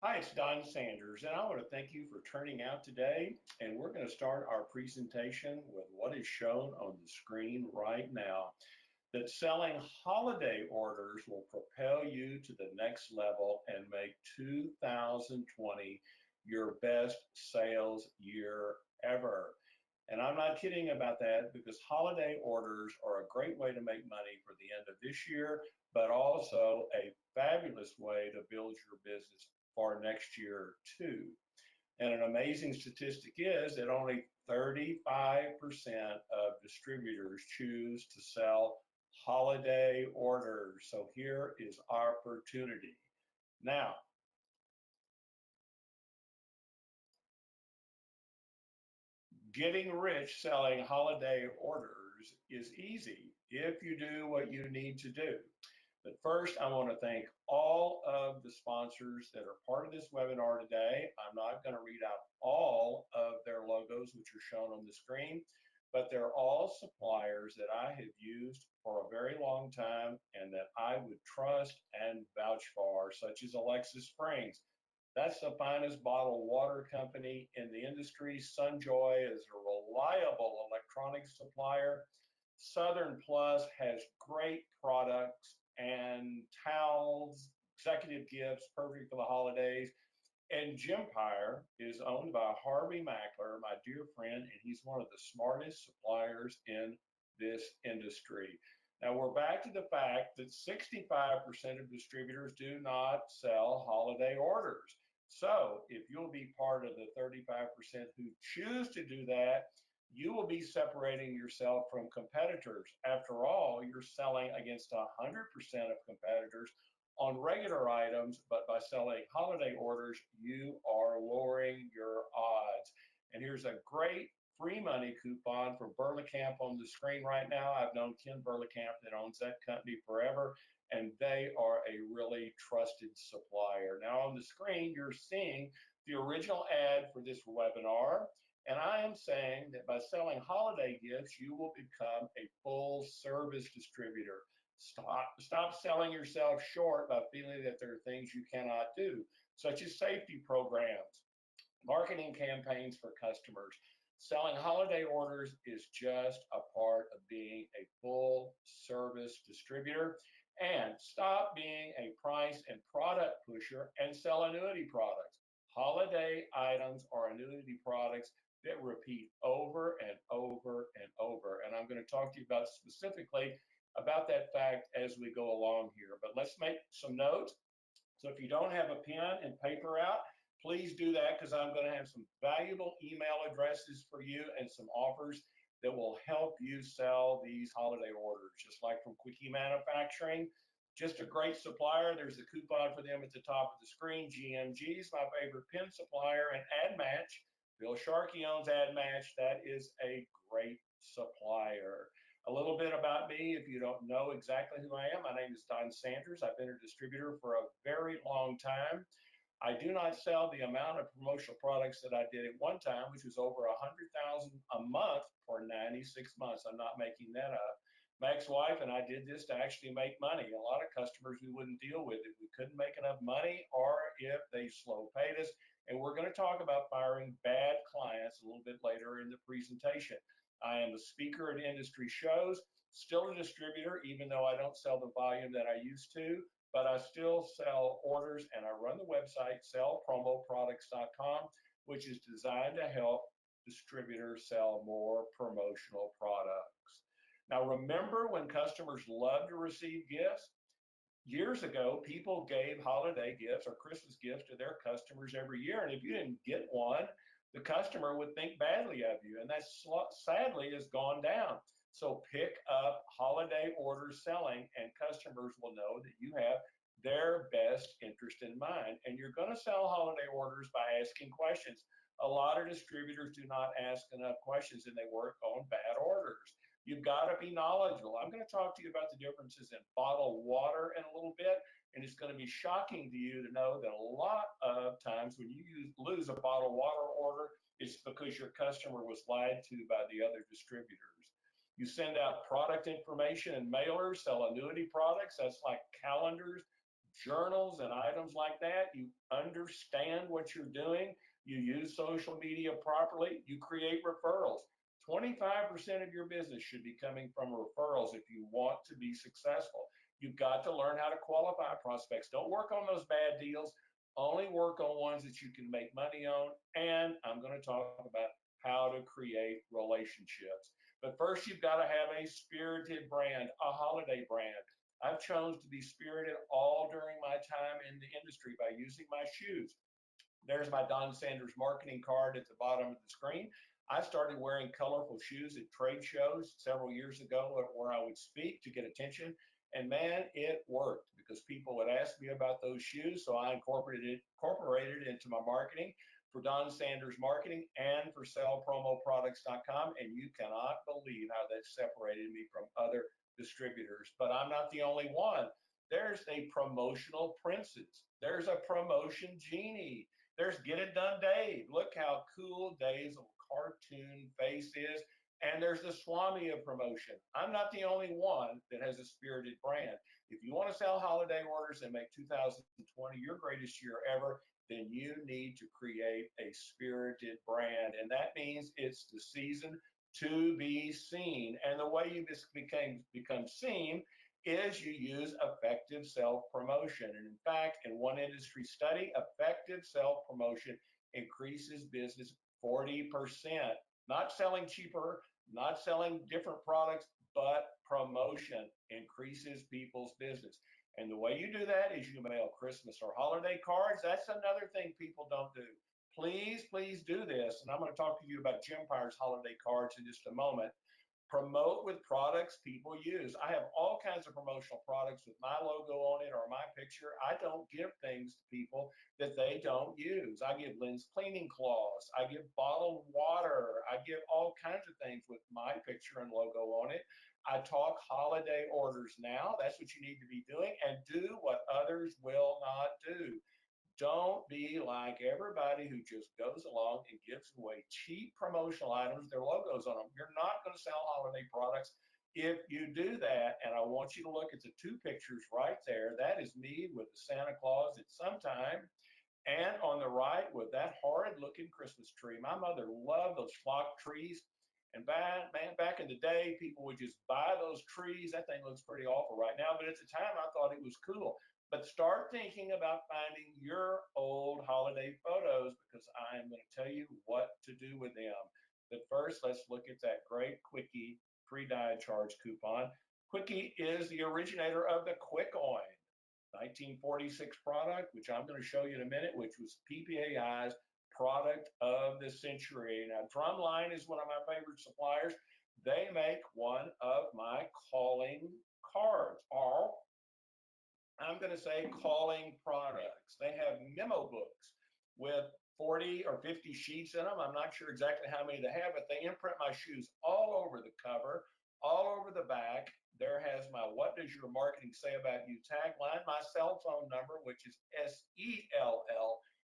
Hi, it's Don Sanders, and I want to thank you for turning out today. And we're going to start our presentation with what is shown on the screen right now. That selling holiday orders will propel you to the next level and make 2020 your best sales year ever. And I'm not kidding about that because holiday orders are a great way to make money for the end of this year, but also a fabulous way to build your business for next year too. And an amazing statistic is that only 35% of distributors choose to sell holiday orders. So here is opportunity. Now, getting rich selling holiday orders is easy if you do what you need to do. But first, I want to thank all of the sponsors that are part of this webinar today. I'm not going to read out all of their logos, which are shown on the screen, but they're all suppliers that I have used for a very long time and that I would trust and vouch for, such as Alexis Springs. That's the finest bottled water company in the industry. Sunjoy is a reliable electronics supplier. Southern Plus has great products and towels, executive gifts, perfect for the holidays. And Gempire is owned by Harvey Mackler, my dear friend, and he's one of the smartest suppliers in this industry. Now we're back to the fact that 65% of distributors do not sell holiday orders. So if you'll be part of the 35% who choose to do that, you will be separating yourself from competitors. After all, you're selling against 100% of competitors on regular items, but by selling holiday orders, you are lowering your odds. And here's a great free money coupon for Burleycamp on the screen right now. I've known Ken Burleycamp that owns that company forever, and they are a really trusted supplier. Now on the screen, you're seeing the original ad for this webinar. And I am saying that by selling holiday gifts, you will become a full service distributor. Stop selling yourself short by feeling that there are things you cannot do, such as safety programs, marketing campaigns for customers. Selling holiday orders is just a part of being a full service distributor. And stop being a price and product pusher and sell annuity products. Holiday items are annuity products that repeat over and over and over. And I'm going to talk to you about specifically about that fact as we go along here. But let's make some notes. So if you don't have a pen and paper out, please do that because I'm going to have some valuable email addresses for you and some offers that will help you sell these holiday orders, just like from Quickie Manufacturing. Just a great supplier. There's a coupon for them at the top of the screen. GMG is my favorite pen supplier, and AdMatch. Bill Sharkey owns AdMatch. That is a great supplier. A little bit about me, if you don't know exactly who I am, my name is Don Sanders. I've been a distributor for a very long time. I do not sell the amount of promotional products that I did at one time, which was over 100,000 a month for 96 months. I'm not making that up. My ex-wife and I did this to actually make money. A lot of customers we wouldn't deal with if we couldn't make enough money or if they slow paid us. And we're going to talk about firing bad clients a little bit later in the presentation. I am a speaker at industry shows, still a distributor, even though I don't sell the volume that I used to, but I still sell orders and I run the website sellpromoproducts.com, which is designed to help distributors sell more promotional products. Now, remember when customers love to receive gifts? Years ago, people gave holiday gifts or Christmas gifts to their customers every year. And if you didn't get one, the customer would think badly of you. And that sadly has gone down. So pick up holiday order selling and customers will know that you have their best interest in mind. And you're going to sell holiday orders by asking questions. A lot of distributors do not ask enough questions and they work on bad orders. You've got to be knowledgeable. I'm going to talk to you about the differences in bottled water in a little bit, and it's going to be shocking to you to know that a lot of times when you lose a bottled water order, it's because your customer was lied to by the other distributors. You send out product information and mailers, sell annuity products. That's like calendars, journals and items like that, you understand what you're doing, you use social media properly, you create referrals. 25% of your business should be coming from referrals if you want to be successful. You've got to learn how to qualify prospects. Don't work on those bad deals. Only work on ones that you can make money on. And I'm going to talk about how to create relationships. But first, you've got to have a spirited brand, a holiday brand. I've chosen to be spirited all during my time in the industry by using my shoes. There's my Don Sanders marketing card at the bottom of the screen. I started wearing colorful shoes at trade shows several years ago where I would speak to get attention. And man, it worked because people would ask me about those shoes. So I incorporated it into my marketing for Don Sanders Marketing and for sellpromoproducts.com. And you cannot believe how that separated me from other distributors. But I'm not the only one. There's a promotional princess. There's a promotion genie. There's Get It Done Dave. Look how cool Dave's little cartoon face is. And there's the Swami of promotion. I'm not the only one that has a spirited brand. If you want to sell holiday orders and make 2020 your greatest year ever, then you need to create a spirited brand. And that means it's the season to be seen. And the way you become seen is you use effective self-promotion. And in fact, in one industry study, effective self-promotion increases business 40%. Not selling cheaper, not selling different products, but promotion increases people's business. And the way you do that is you mail Christmas or holiday cards. That's another thing people don't do. Please, please do this. And I'm going to talk to you about Gemfire's holiday cards in just a moment. Promote with products people use. I have all kinds of promotional products with my logo on it or my picture. I don't give things to people that they don't use. I give Lynn's cleaning cloths. I give bottled water. I give all kinds of things with my picture and logo on it. I talk holiday orders now. That's what you need to be doing, and do what others will not do. Don't be like everybody who just goes along and gives away cheap promotional items, their logos on them. You're not going to sell holiday products if you do that. And I want you to look at the two pictures right there. That is me with the Santa Claus at some time. And on the right with that horrid looking Christmas tree. My mother loved those flock trees. And back in the day, people would just buy those trees. That thing looks pretty awful right now, but at the time I thought it was cool. But start thinking about finding your old holiday photos because I am going to tell you what to do with them. But first, let's look at that great Quickie free diet-charge coupon. Quickie is the originator of the Quick-Oin, 1946 product, which I'm going to show you in a minute, which was PPAI's product of the century. Now, Drumline is one of my favorite suppliers. They make one of my calling cards, or I'm going to say calling products. They have memo books with 40 or 50 sheets in them. I'm not sure exactly how many they have, but they imprint my shoes all over the cover, all over the back. There has my What Does Your Marketing Say About You tagline, my cell phone number, which is SELLPHONE.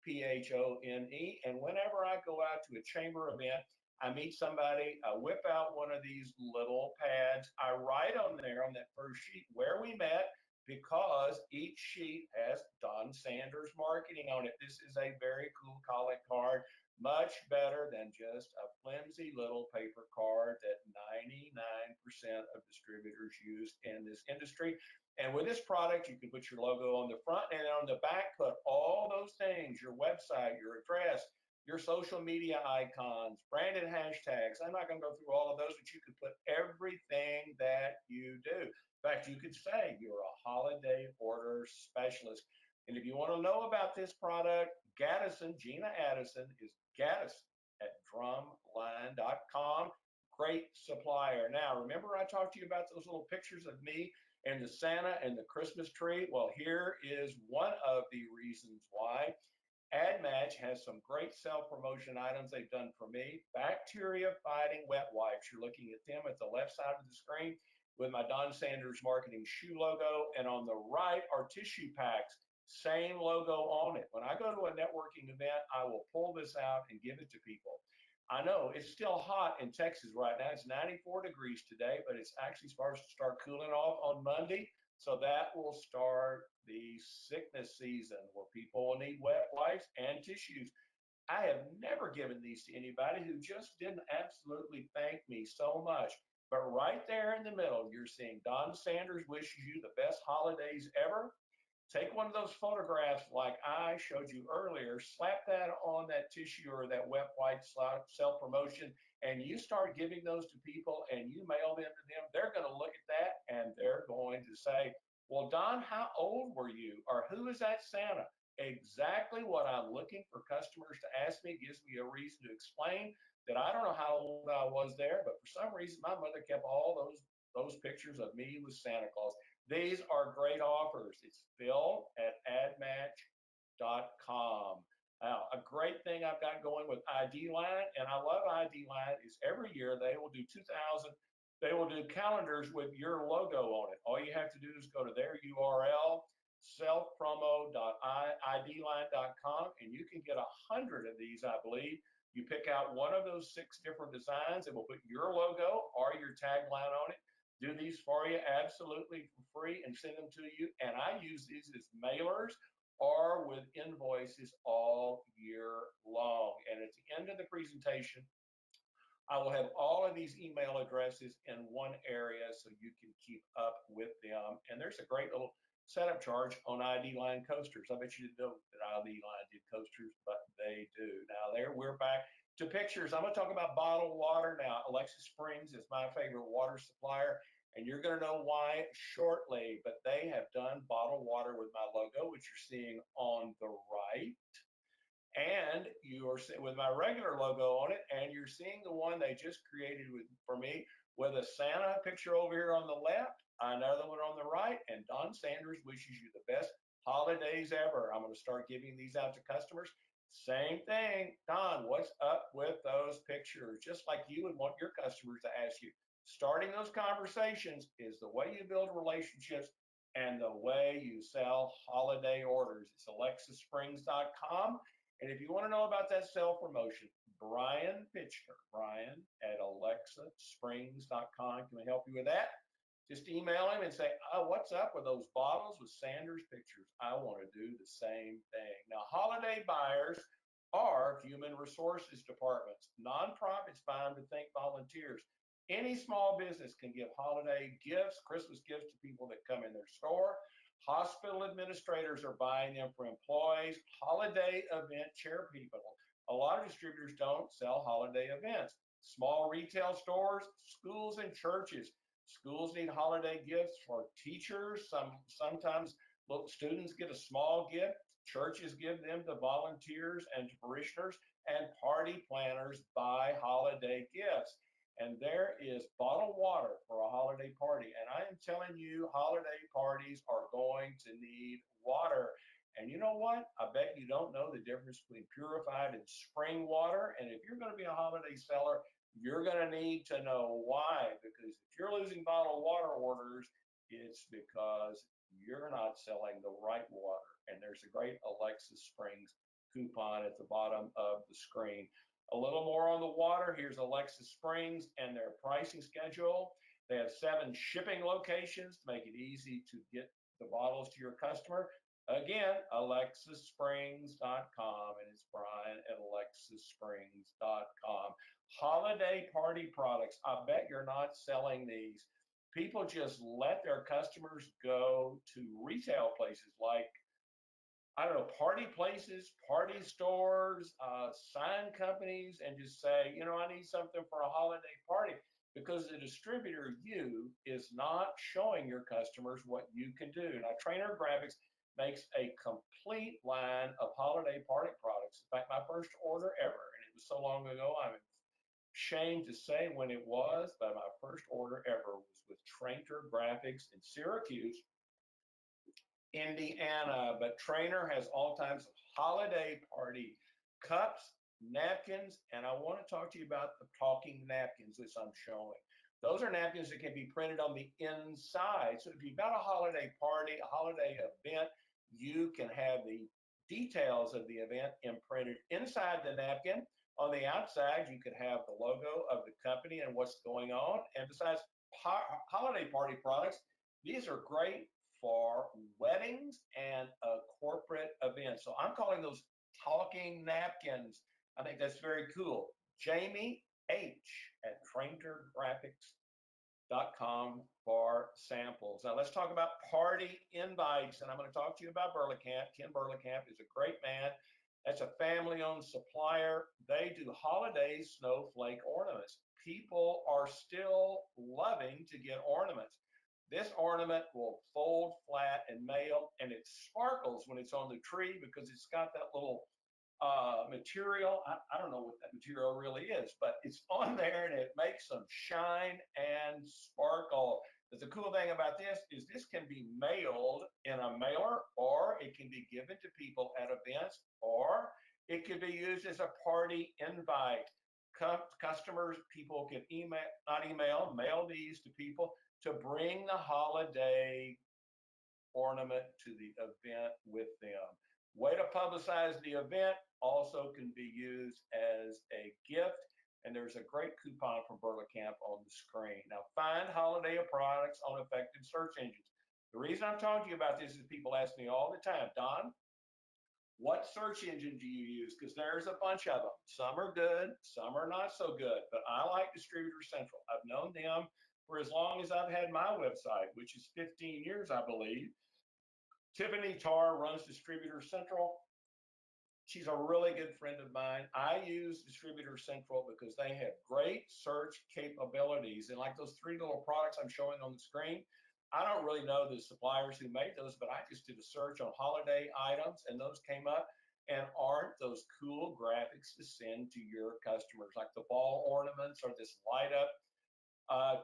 And whenever I go out to a chamber event, I meet somebody, I whip out one of these little pads. I write on there on that first sheet where we met, because each sheet has Don Sanders marketing on it. This is a very cool calling card, much better than just a flimsy little paper card that 99% of distributors use in this industry. And with this product, you can put your logo on the front, and on the back, put all those things, your website, your address, your social media icons, branded hashtags. I'm not going to go through all of those, but you can put everything that you do. In fact, you could say you're a holiday order specialist. And if you want to know about this product, Gaddison, Gina Addison, is Gaddison at drumline.com. Great supplier. Now, remember I talked to you about those little pictures of me and the Santa and the Christmas tree? Well, here is one of the reasons why. AdMatch has some great self-promotion items they've done for me. Bacteria-fighting wet wipes. You're looking at them at the left side of the screen with my Don Sanders Marketing shoe logo. And on the right are tissue packs, same logo on it. When I go to a networking event, I will pull this out and give it to people. I know it's still hot in Texas right now. It's 94 degrees today, but it's actually supposed to start cooling off on Monday. So that will start the sickness season where people will need wet wipes and tissues. I have never given these to anybody who just didn't absolutely thank me so much. But right there in the middle, you're seeing Don Sanders wishes you the best holidays ever. Take one of those photographs like I showed you earlier, slap that on that tissue or that wet wipe self promotion, and you start giving those to people and you mail them to them. They're going to look at that and they're going to say, well, Don, how old were you? Or who is that Santa? Exactly what I'm looking for customers to ask me. Gives me a reason to explain that I don't know how old I was there, but for some reason my mother kept all those pictures of me with Santa Claus. These are great offers. It's Phil at admatch.com. Now, a great thing I've got going with ID Line, and I love ID Line, is every year they will do 2,000. They will do calendars with your logo on it. All you have to do is go to their URL, selfpromo.idline.com, and you can get 100 of these, I believe. You pick out one of those 6 different designs, and we'll put your logo or your tagline on it. Do these for you absolutely for free and send them to you. And I use these as mailers or with invoices all year long. And at the end of the presentation, I will have all of these email addresses in one area so you can keep up with them. And there's a great little setup charge on ID Line coasters. I bet you didn't know that ID Line did coasters, but they do. Now there, we're back to pictures. I'm going to talk about bottled water now. Alexa Springs is my favorite water supplier, and you're going to know why shortly. But they have done bottled water with my logo, which you're seeing on the right. And you are with my regular logo on it, and you're seeing the one they just created for me with a Santa picture over here on the left, another one on the right, and Don Sanders wishes you the best holidays ever. I'm going to start giving these out to customers. Same thing, Don, what's up with those pictures? Just like you would want your customers to ask you. Starting those conversations is the way you build relationships and the way you sell holiday orders. It's alexasprings.com. And if you want to know about that self promotion, Brian Pitchner, Brian at alexasprings.com can help you with that. Just email him and say, oh, what's up with those bottles with Sanders pictures? I want to do the same thing. Now, holiday buyers are human resources departments, nonprofits bound to think volunteers. Any small business can give holiday gifts, Christmas gifts to people that come in their store. Hospital administrators are buying them for employees, holiday event chair people. A lot of distributors don't sell holiday events. Small retail stores, schools and churches. Schools need holiday gifts for teachers. Sometimes students get a small gift. Churches give them to volunteers and to parishioners, and party planners buy holiday gifts. And there is bottled water for a holiday party. And I am telling you, holiday parties are going to need water. And you know what? I bet you don't know the difference between purified and spring water. And if you're going to be a holiday seller, you're going to need to know why. Because if you're losing bottled water orders, it's because you're not selling the right water. And there's a great Alexa Springs coupon at the bottom of the screen. A little more on the water. Here's Alexa Springs and their pricing schedule. They have 7 shipping locations to make it easy to get the bottles to your customer. Again, alexasprings.com, and it's Brian at alexasprings.com. Holiday party products. I bet you're not selling these. People just let their customers go to retail places like, I don't know, party places, party stores, sign companies, and just say, you know, I need something for a holiday party, because the distributor, you, is not showing your customers what you can do. Now, Trainer Graphics makes a complete line of holiday party products. In fact, my first order ever, and it was so long ago, I'm ashamed to say when it was, but my first order ever was with Trainer Graphics in Syracuse, Indiana. But Trainer has all types of holiday party cups, napkins, and I want to talk to you about the talking napkins that I'm showing. Those are napkins that can be printed on the inside. So if you've got a holiday party, a holiday event, you can have the details of the event imprinted inside the napkin. On the outside, you could have the logo of the company and what's going on. And besides holiday party products, these are great for weddings and corporate events. So I'm calling those talking napkins. I think that's very cool. Jamie H at TrainterGraphics.com for samples. Now let's talk about party invites, and I'm going to talk to you about Burlingame. Ken Burlingame is a great man. That's a family-owned supplier. They do holiday snowflake ornaments. People are still loving to get ornaments. This ornament will fold flat and mail, and it sparkles when it's on the tree because it's got that little material. I don't know what that material really is, but it's on there and it makes them shine and sparkle. But the cool thing about this is this can be mailed in a mailer, or it can be given to people at events, or it could be used as a party invite. Customers, people can mail these to people to bring the holiday ornament to the event with them. Way to publicize the event also can be used as a gift. And there's a great coupon from Burlingame on the screen. Now, find holiday products on effective search engines. The reason I'm talking to you about this is people ask me all the time, Don, what search engine do you use? Because there's a bunch of them. Some are good, some are not so good. But I like Distributor Central. I've known them for as long as I've had my website, which is 15 years, I believe. Tiffany Tarr runs Distributor Central. She's a really good friend of mine. I use Distributor Central because they have great search capabilities. And like those three little products I'm showing on the screen, I don't really know the suppliers who made those, but I just did a search on holiday items and those came up. And aren't those cool graphics to send to your customers? Like the ball ornaments or this light up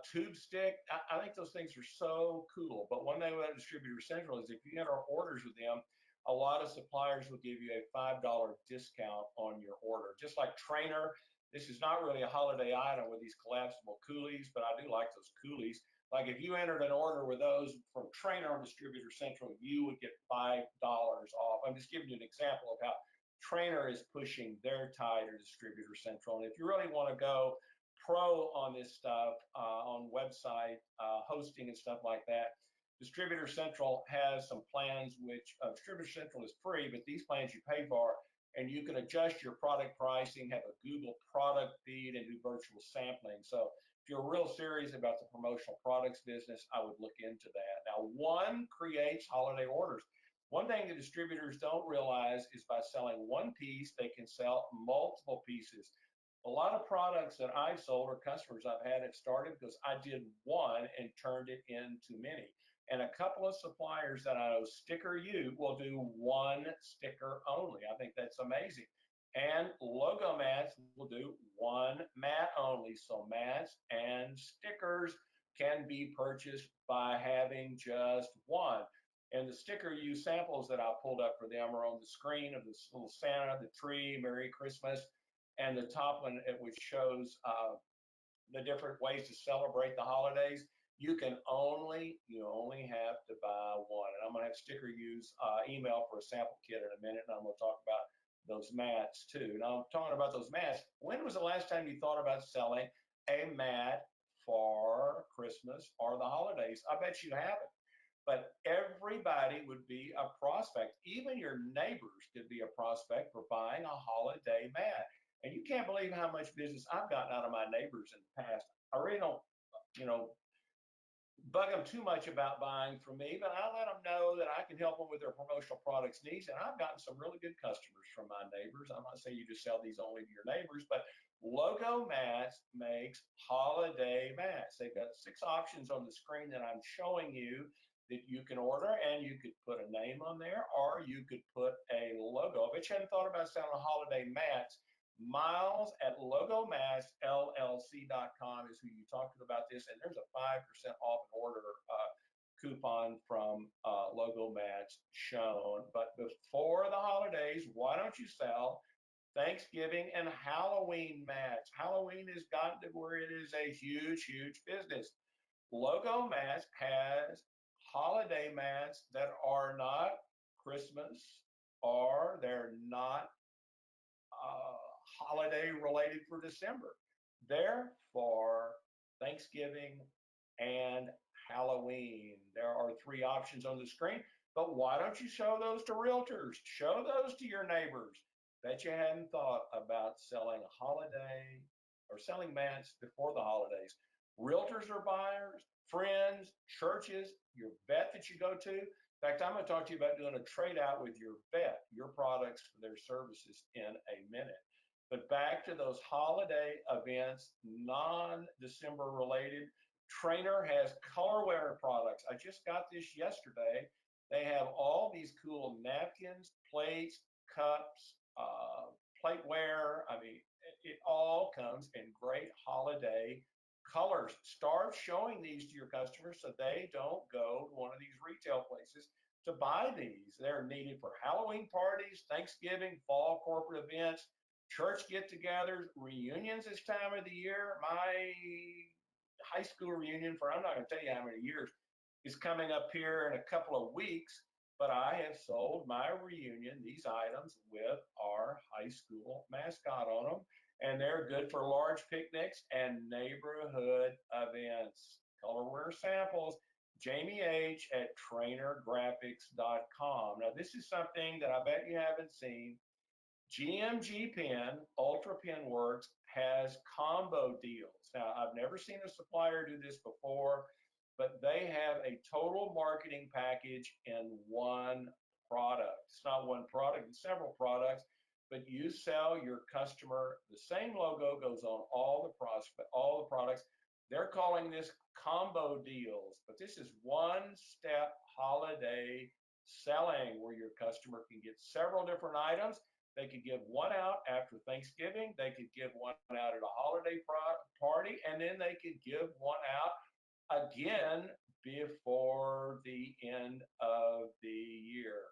tube stick. I think those things are so cool. But one thing about Distributor Central is if you enter orders with them, a lot of suppliers will give you a $5 discount on your order. Just like Trainer, this is not really a holiday item with these collapsible coolies, but I do like those coolies. Like if you entered an order with those from Trainer on Distributor Central, you would get $5 off. I'm just giving you an example of how Trainer is pushing their tie to Distributor Central. And if you really want to go pro on this stuff, on website hosting and stuff like that, Distributor Central has some plans which Distributor Central is free, but these plans you pay for, and you can adjust your product pricing, have a Google product feed, and do virtual sampling. So if you're real serious about the promotional products business, I would look into that. Now, one creates holiday orders. One thing the distributors don't realize is by selling one piece, they can sell multiple pieces. A lot of products that I've sold or customers I've had have started because I did one and turned it into many. And a couple of suppliers that I know, Sticker U, will do one sticker only. I think that's amazing. And Logo Mats will do one mat only. So mats and stickers can be purchased by having just one. And the Sticker U samples that I pulled up for them are on the screen of this little Santa, the tree, Merry Christmas, and the top one, which shows the different ways to celebrate the holidays. You only have to buy one. And I'm going to have Sticker U's email for a sample kit in a minute, and I'm going to talk about those mats too. Now, I'm talking about those mats. When was the last time you thought about selling a mat for Christmas or the holidays? I bet you haven't. But everybody would be a prospect. Even your neighbors could be a prospect for buying a holiday mat. And you can't believe how much business I've gotten out of my neighbors in the past. I really don't, you know, bug them too much about buying from me, but I let them know that I can help them with their promotional products needs. And I've gotten some really good customers from my neighbors. I'm not saying you just sell these only to your neighbors, but Logo Mats makes holiday mats. They've got 6 options on the screen that I'm showing you that you can order, and you could put a name on there, or you could put a logo. I bet you hadn't thought about selling holiday mats. Miles at logomatsllc.com is who you talked to about this, and there's a 5% off an order coupon from Logo Mats shown. But before the holidays, why don't you sell Thanksgiving and Halloween mats? Halloween has gotten to where it is a huge, huge business. Logo Mats has holiday mats that are not Christmas, or they're not holiday related for December. They're for Thanksgiving and Halloween. There are three options on the screen, but why don't you show those to realtors? Show those to your neighbors. Bet you hadn't thought about selling a holiday or selling mats before the holidays. Realtors are buyers, friends, churches, your vet that you go to. In fact, I'm going to talk to you about doing a trade out with your vet, your products for their services in a minute. But back to those holiday events, non-December related. Trainer has colorware products. I just got this yesterday. They have all these cool napkins, plates, cups, plateware. I mean, it all comes in great holiday colors. Start showing these to your customers so they don't go to one of these retail places to buy these. They're needed for Halloween parties, Thanksgiving, fall corporate events, church get-togethers, reunions this time of the year. My high school reunion for I'm not going to tell you how many years is coming up here in a couple of weeks, but I have sold my reunion, these items with our high school mascot on them, and they're good for large picnics and neighborhood events. Colorware samples, Jamie H at trainergraphics.com. Now, this is something that I bet you haven't seen. GMG Pen, Ultra Pen Works, has combo deals. Now, I've never seen a supplier do this before, but they have a total marketing package in one product. It's not one product, it's several products, but you sell your customer, the same logo goes on all the products. They're calling this combo deals, but this is one-step holiday selling where your customer can get several different items. They could give one out after Thanksgiving. They could give one out at a holiday party, and then they could give one out again before the end of the year.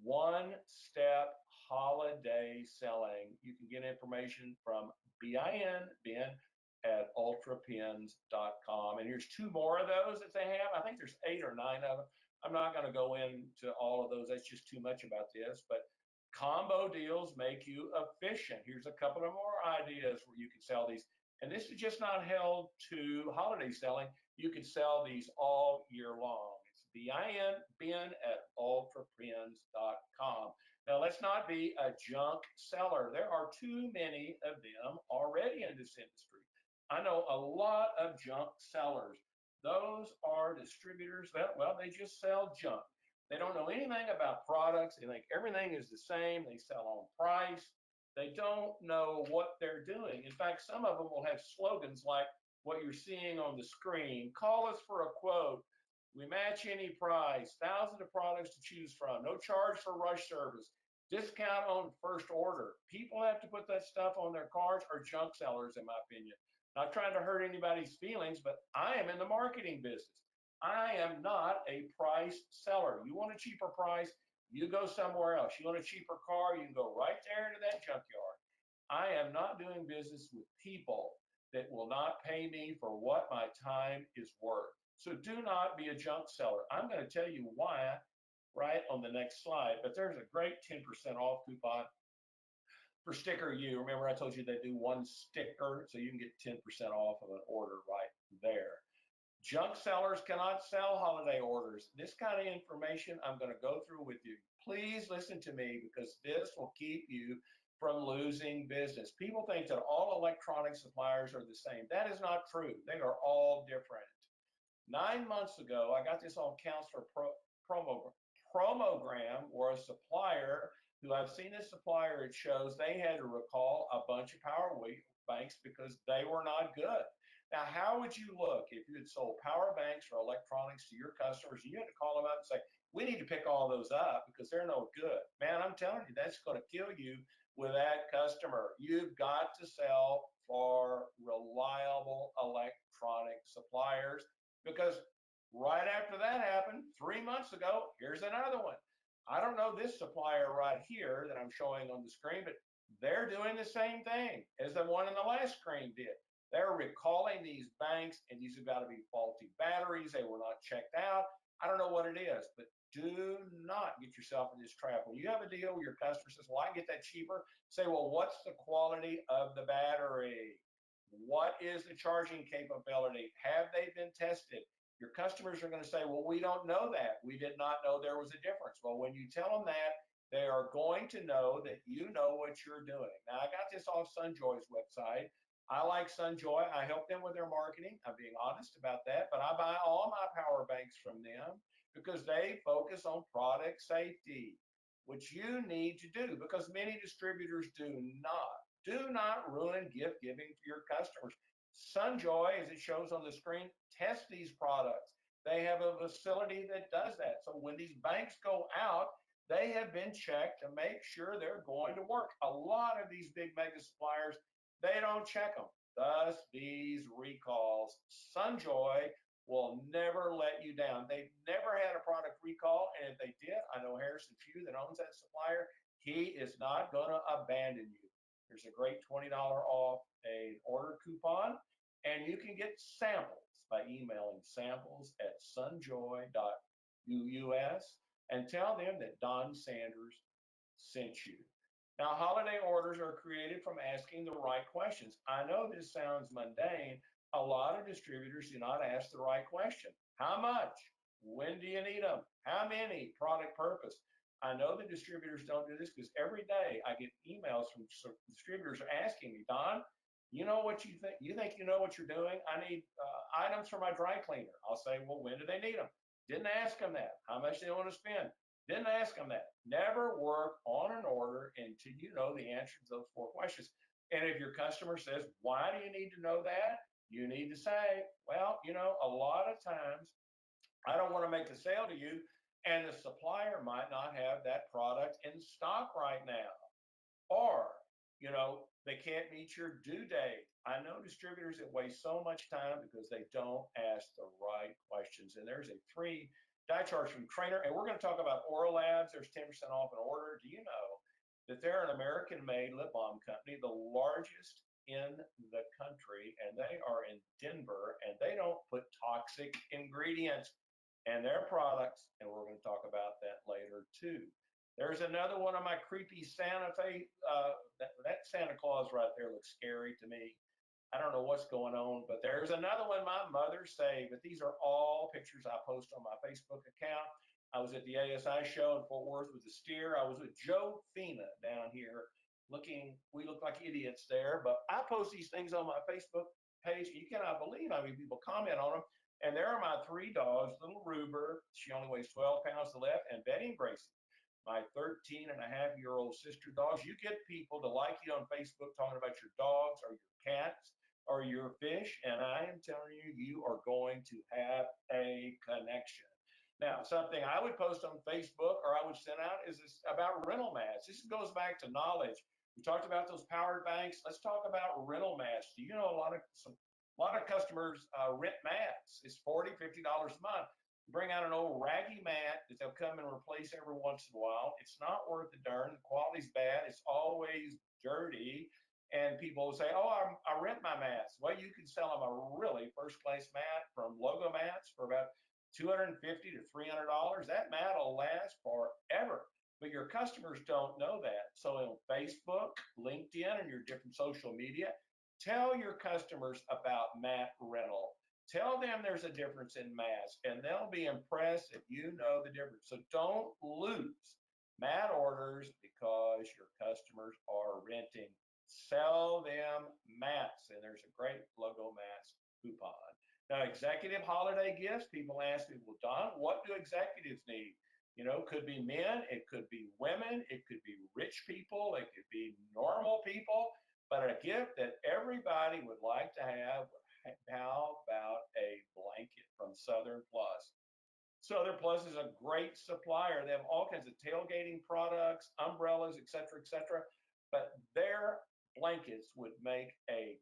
One step holiday selling. You can get information from Ben at ultrapens.com. And here's two more of those that they have. I think there's 8 or 9 of them. I'm not going to go into all of those. That's just too much about this. But combo deals make you efficient. Here's a couple of more ideas where you can sell these. And this is just not held to holiday selling. You can sell these all year long. It's Ben at ultrapens.com. Now, let's not be a junk seller. There are too many of them already in this industry. I know a lot of junk sellers. Those are distributors that, well, they just sell junk. They don't know anything about products. They think everything is the same. They sell on price. They don't know what they're doing. In fact, some of them will have slogans like what you're seeing on the screen. Call us for a quote. We match any price. Thousands of products to choose from. No charge for rush service. Discount on first order. People have to put that stuff on their cards, or junk sellers, in my opinion. Not trying to hurt anybody's feelings, but I am in the marketing business. I am not a price seller. You want a cheaper price, you go somewhere else. You want a cheaper car, you can go right there into that junkyard. I am not doing business with people that will not pay me for what my time is worth. So do not be a junk seller. I'm going to tell you why right on the next slide, but there's a great 10% off coupon for Sticker U. Remember I told you they do one sticker, so you can get 10% off of an order right there. Junk sellers cannot sell holiday orders. This kind of information I'm going to go through with you. Please listen to me because this will keep you from losing business. People think that all electronic suppliers are the same. That is not true. They are all different. 9 months ago, I got this on Counselor Promogram, where a supplier who I've seen this supplier, it shows they had to recall a bunch of power banks because they were not good. Now, how would you look if you had sold power banks or electronics to your customers and you had to call them up and say, we need to pick all those up because they're no good? Man, I'm telling you, that's going to kill you with that customer. You've got to sell for reliable electronic suppliers because right after that happened 3 months ago, here's another one. I don't know this supplier right here that I'm showing on the screen, but they're doing the same thing as the one in the last screen did. They're recalling these banks, and these have got to be faulty batteries. They were not checked out. I don't know what it is, but do not get yourself in this trap. When you have a deal where your customer says, well, I can get that cheaper, say, well, what's the quality of the battery? What is the charging capability? Have they been tested? Your customers are going to say, well, we don't know that. We did not know there was a difference. Well, when you tell them that, they are going to know that you know what you're doing. Now, I got this off Sunjoy's website. I like Sunjoy. I help them with their marketing. I'm being honest about that, but I buy all my power banks from them because they focus on product safety, which you need to do because many distributors do not. Do not ruin gift giving for your customers. Sunjoy, as it shows on the screen, tests these products. They have a facility that does that. So when these banks go out, they have been checked to make sure they're going to work. A lot of these big mega suppliers, they don't check them. Thus, these recalls. Sunjoy will never let you down. They've never had a product recall, and if they did, I know Harrison Few that owns that supplier. He is not going to abandon you. There's a great $20 off an order coupon, and you can get samples by emailing samples@sunjoy.us and tell them that Don Sanders sent you. Now, holiday orders are created from asking the right questions. I know this sounds mundane. A lot of distributors do not ask the right question. How much? When do you need them? How many? Product purpose. I know the distributors don't do this because every day I get emails from distributors asking me, Don, you know what you think? You think you know what you're doing? I need items for my dry cleaner. I'll say, well, when do they need them? Didn't ask them that. How much do they want to spend? Didn't ask them that. Never work on an order until you know the answer to those four questions. And if your customer says, why do you need to know that? You need to say, well, a lot of times I don't want to make a sale to you, and the supplier might not have that product in stock right now. Or, they can't meet your due date. I know distributors that waste so much time because they don't ask the right questions. And there's a free die charge from Trainer. And we're going to talk about Oral Labs. There's 10% off an order. Do you know that they're an American-made lip balm company, the largest in the country, and they are in Denver, and they don't put toxic ingredients in their products, and we're going to talk about that later too. There's another one of my creepy Santa Fe. That Santa Claus right there looks scary to me. I don't know what's going on, but there's another one my mother saved. But these are all pictures I post on my Facebook account. I was at the ASI show in Fort Worth with the steer. I was with Joe Fina down here we look like idiots there, but I post these things on my Facebook page. You cannot believe how many people comment on them. And there are my three dogs, little Ruber, she only weighs 12 pounds to lift, and Betty and Gracie, my 13-and-a-half-year-old sister dogs. You get people to like you on Facebook talking about your dogs or your cats or your fish, and I am telling you, you are going to have a connection. Now, something I would post on Facebook or I would send out is this about rental mats. This goes back to knowledge. We talked about those powered banks. Let's talk about rental mats. Do you know a lot of customers rent mats? It's $40, $50 a month. Bring out an old raggy mat that they'll come and replace every once in a while. It's not worth the darn. The quality's bad. It's always dirty. And people will say, oh, I rent my mats. Well, you can sell them a really first-class mat from Logo Mats for about $250 to $300. That mat will last forever. But your customers don't know that. So on Facebook, LinkedIn, and your different social media, tell your customers about mat rental. Tell them there's a difference in mats, and they'll be impressed if you know the difference. So don't lose mat orders because your customers are renting. Sell them mats, and there's a great Logo Mats coupon. Now, executive holiday gifts, people ask me, well, Don, what do executives need? Could be men, it could be women, it could be rich people, it could be normal people, but a gift that everybody would like to have. How about a blanket from Southern Plus? Southern Plus is a great supplier. They have all kinds of tailgating products, umbrellas, et cetera, but their blankets would make a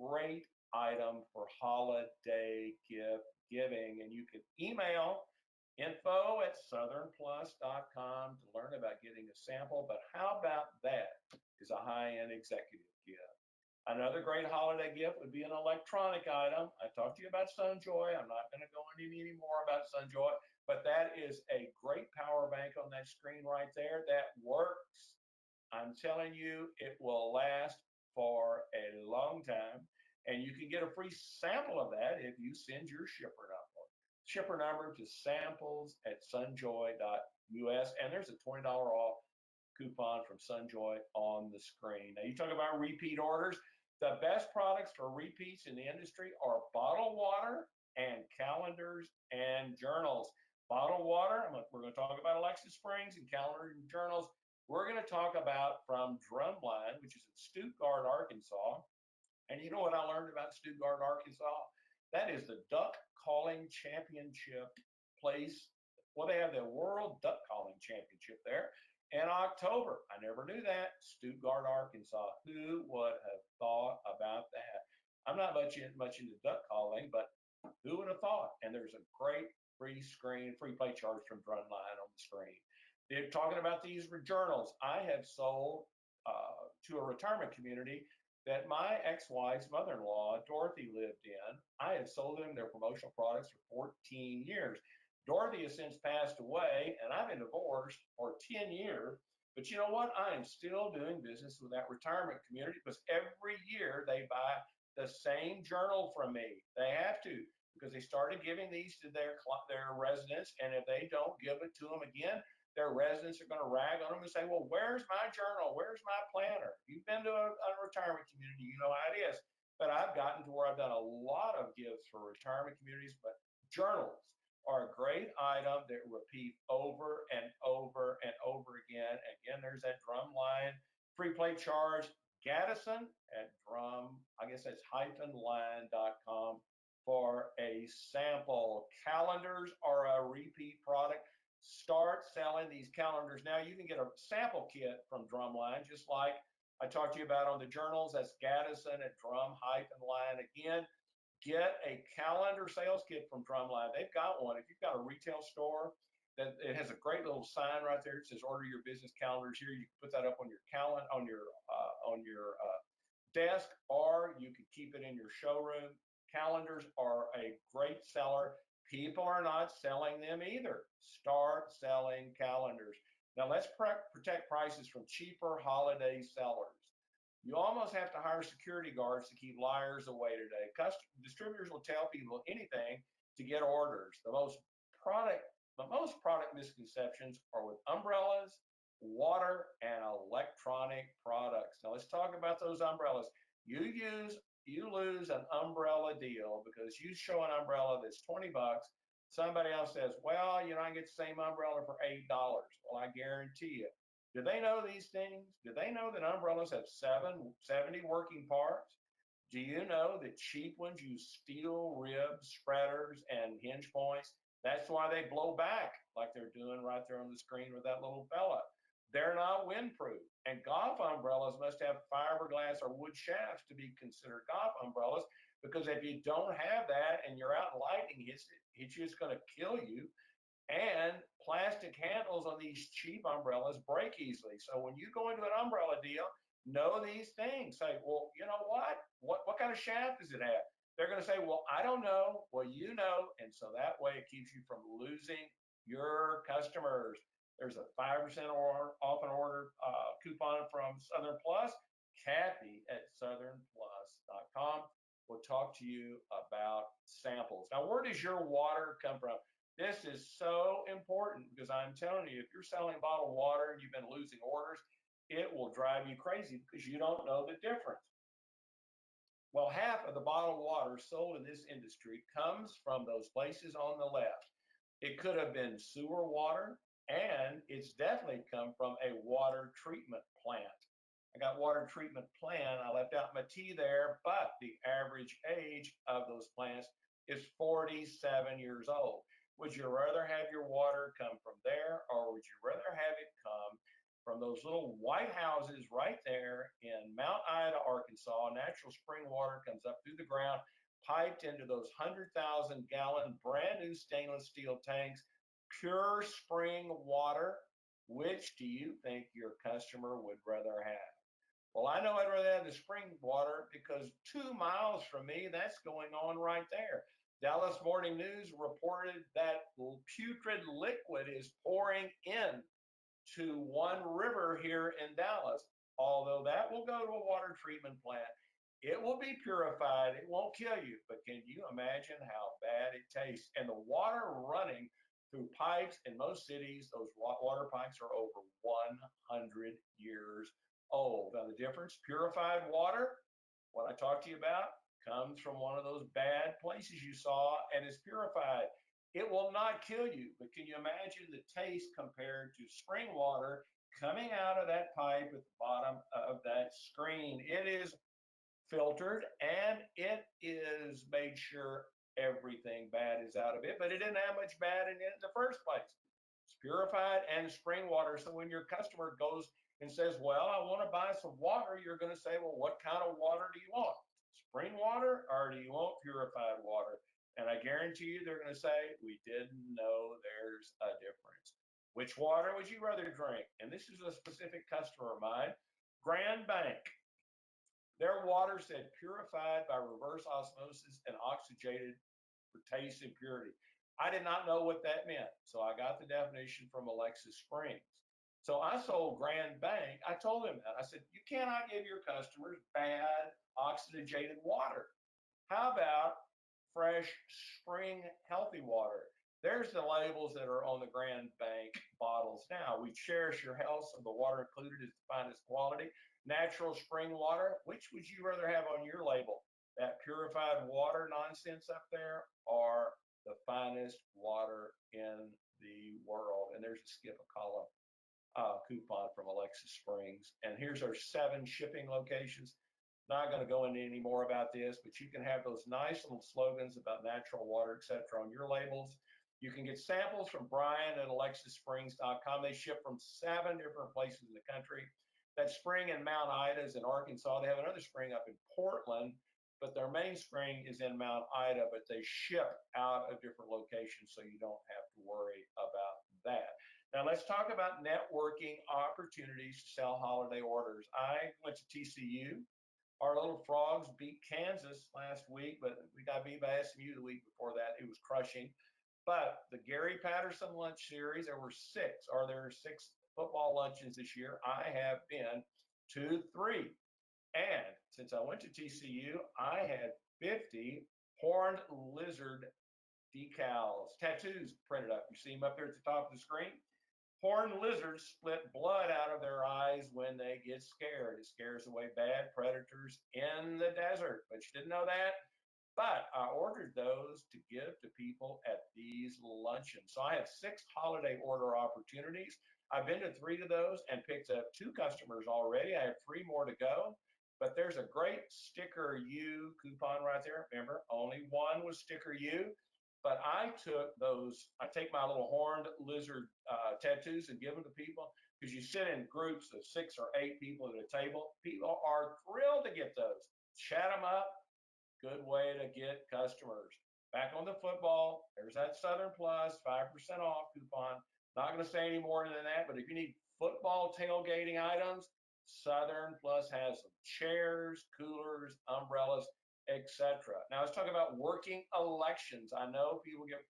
great item for holiday gift giving. And you can email info@southernplus.com to learn about getting a sample. But how about that is a high-end executive gift? Another great holiday gift would be an electronic item. I talked to you about Sunjoy. I'm not going to go into any more about Sunjoy, but that is a great power bank on that screen right there that works. I'm telling you, it will last for a long time. And you can get a free sample of that if you send your shipper an envelope. Shipper number to samples@sunjoy.us, and there's a $20 off coupon from Sunjoy on the screen. Now, you talk about repeat orders. The best products for repeats in the industry are bottled water and calendars and journals. Bottled water, we're going to talk about Alexa Springs, and calendars and journals. We're going to talk about from Drumline, which is in Stuttgart, Arkansas. And you know what I learned about Stuttgart, Arkansas? That is the duck calling championship place. Well, they have the World Duck Calling Championship there in October. I never knew that. Stuttgart, Arkansas. Who would have thought about that? I'm not much into duck calling, but who would have thought? And there's a great free play chart from Drumline on the screen. They're talking about these journals. I have sold to a retirement community that my ex-wife's mother-in-law, Dorothy, lived in. I have sold them their promotional products for 14 years. Dorothy has since passed away, and I've been divorced for 10 years. But you know what? I am still doing business with that retirement community because every year they buy the same journal from me. They have to, because they started giving these to their residents, and if they don't give it to them again, their residents are going to rag on them and say, well, where's my journal? Where's my planner? If you've been to a retirement community, you know how it is. But I've gotten to where I've done a lot of gifts for retirement communities, but journals are a great item that repeat over and over and over again. Again, there's that Drumline free play charge. Gaddison at I guess that's -line.com for a sample. Calendars are a repeat product. Start selling these calendars now. You can get a sample kit from Drumline, just like I talked to you about on the journals. That's Gaddison at Drum-Line. Again, get a calendar sales kit from Drumline. They've got one. If you've got a retail store, that it has a great little sign right there. It says "Order your business calendars here." You can put that up on your calendar on your desk, or you could keep it in your showroom. Calendars are a great seller. People are not selling them either. Start selling calendars. Now let's protect prices from cheaper holiday sellers. You almost have to hire security guards to keep liars away today. Distributors will tell people anything to get orders. The most product misconceptions are with umbrellas, water, and electronic products. Now let's talk about those umbrellas. You lose an umbrella deal because you show an umbrella that's 20 bucks. Somebody else says, well, you know, I get the same umbrella for $8. Well, I guarantee you. Do they know these things? Do they know that umbrellas have 70 working parts? Do you know that cheap ones use steel ribs, spreaders, and hinge points? That's why they blow back like they're doing right there on the screen with that little fella. They're not windproof. And golf umbrellas must have fiberglass or wood shafts to be considered golf umbrellas, because if you don't have that and you're out and lightning hits it, it's just going to kill you. And plastic handles on these cheap umbrellas break easily. So when you go into an umbrella deal, know these things. Say, well, you know what kind of shaft does it have? They're going to say, well, I don't know. Well, you know. And so that way it keeps you from losing your customers. There's a 5% off an order coupon from Southern Plus. Kathy at southernplus.com will talk to you about samples. Now, where does your water come from? This is so important, because I'm telling you, if you're selling bottled water and you've been losing orders, it will drive you crazy because you don't know the difference. Well, half of the bottled water sold in this industry comes from those places on the left. It could have been sewer water, and it's definitely come from a water treatment plant. I got water treatment plant. I left out my T there, but the average age of those plants is 47 years old. Would you rather have your water come from there, or would you rather have it come from those little white houses right there in Mount Ida, Arkansas? Natural spring water comes up through the ground, piped into those 100,000-gallon brand new stainless steel tanks, pure spring water. Which do you think your customer would rather have? Well, I know I'd rather have the spring water, because 2 miles from me, that's going on right there. Dallas Morning News reported that putrid liquid is pouring in to one river here in Dallas. Although that will go to a water treatment plant, It will be purified. It won't kill you, but can you imagine how bad it tastes? And the water running through pipes in most cities, those water pipes are over 100 years old. Now, the difference, purified water, what I talked to you about, comes from one of those bad places you saw and is purified. It will not kill you, but can you imagine the taste compared to spring water coming out of that pipe at the bottom of that screen? It is filtered and it is made sure everything bad is out of it, but it didn't have much bad in it in the first place. It's purified and spring water. So when your customer goes and says, well, I want to buy some water, you're going to say, well, what kind of water do you want? Spring water or do you want purified water? And I guarantee you they're going to say, we didn't know there's a difference. Which water would you rather drink? And this is a specific customer of mine, Grand Bank. Their water said purified by reverse osmosis and oxygenated for taste and purity. I did not know what that meant, so I got the definition from Alexis Springs. So I sold Grand Bank. I told him that. I said, you cannot give your customers bad oxygenated water. How about fresh spring healthy water? There's the labels that are on the Grand Bank bottles now. We cherish your health, so the water included is the finest quality. Natural spring water, which would you rather have on your label? That purified water nonsense up there or the finest water in the world? And there's a skip a column coupon from Alexis Springs. And here's our 7 shipping locations. Not going to go into any more about this, but you can have those nice little slogans about natural water, etc. on your labels. You can get samples from Brian at AlexisSprings.com. They ship from 7 different places in the country. That spring in Mount Ida is in Arkansas. They have another spring up in Portland, but their main spring is in Mount Ida, but they ship out of different locations, so you don't have to worry about that. Now let's talk about networking opportunities to sell holiday orders. I went to TCU. Our little frogs beat Kansas last week, but we got beat by SMU the week before that. It was crushing. But the Gary Patterson lunch series, there were 6. Are there 6 football luncheons this year? I have been to 3. And since I went to TCU, I had 50 horned lizard decals, tattoos printed up. You see them up there at the top of the screen? Horned lizards split blood out of their eyes when they get scared. It scares away bad predators in the desert. But you didn't know that? But I ordered those to give to people at these luncheons. So I have 6 holiday order opportunities. I've been to 3 of those and picked up 2 customers already. I have 3 more to go. But there's a great Sticker U coupon right there. Remember, only one was Sticker U. But I took those, I take my little horned lizard tattoos and give them to people because you sit in groups of 6 or 8 people at a table. People are thrilled to get those. Chat them up. Good way to get customers. Back on the football, there's that Southern Plus 5% off coupon. Not going to say any more than that, but if you need football tailgating items, Southern Plus has them. Chairs, coolers, umbrellas, etc. Now let's talk about working elections. I know people get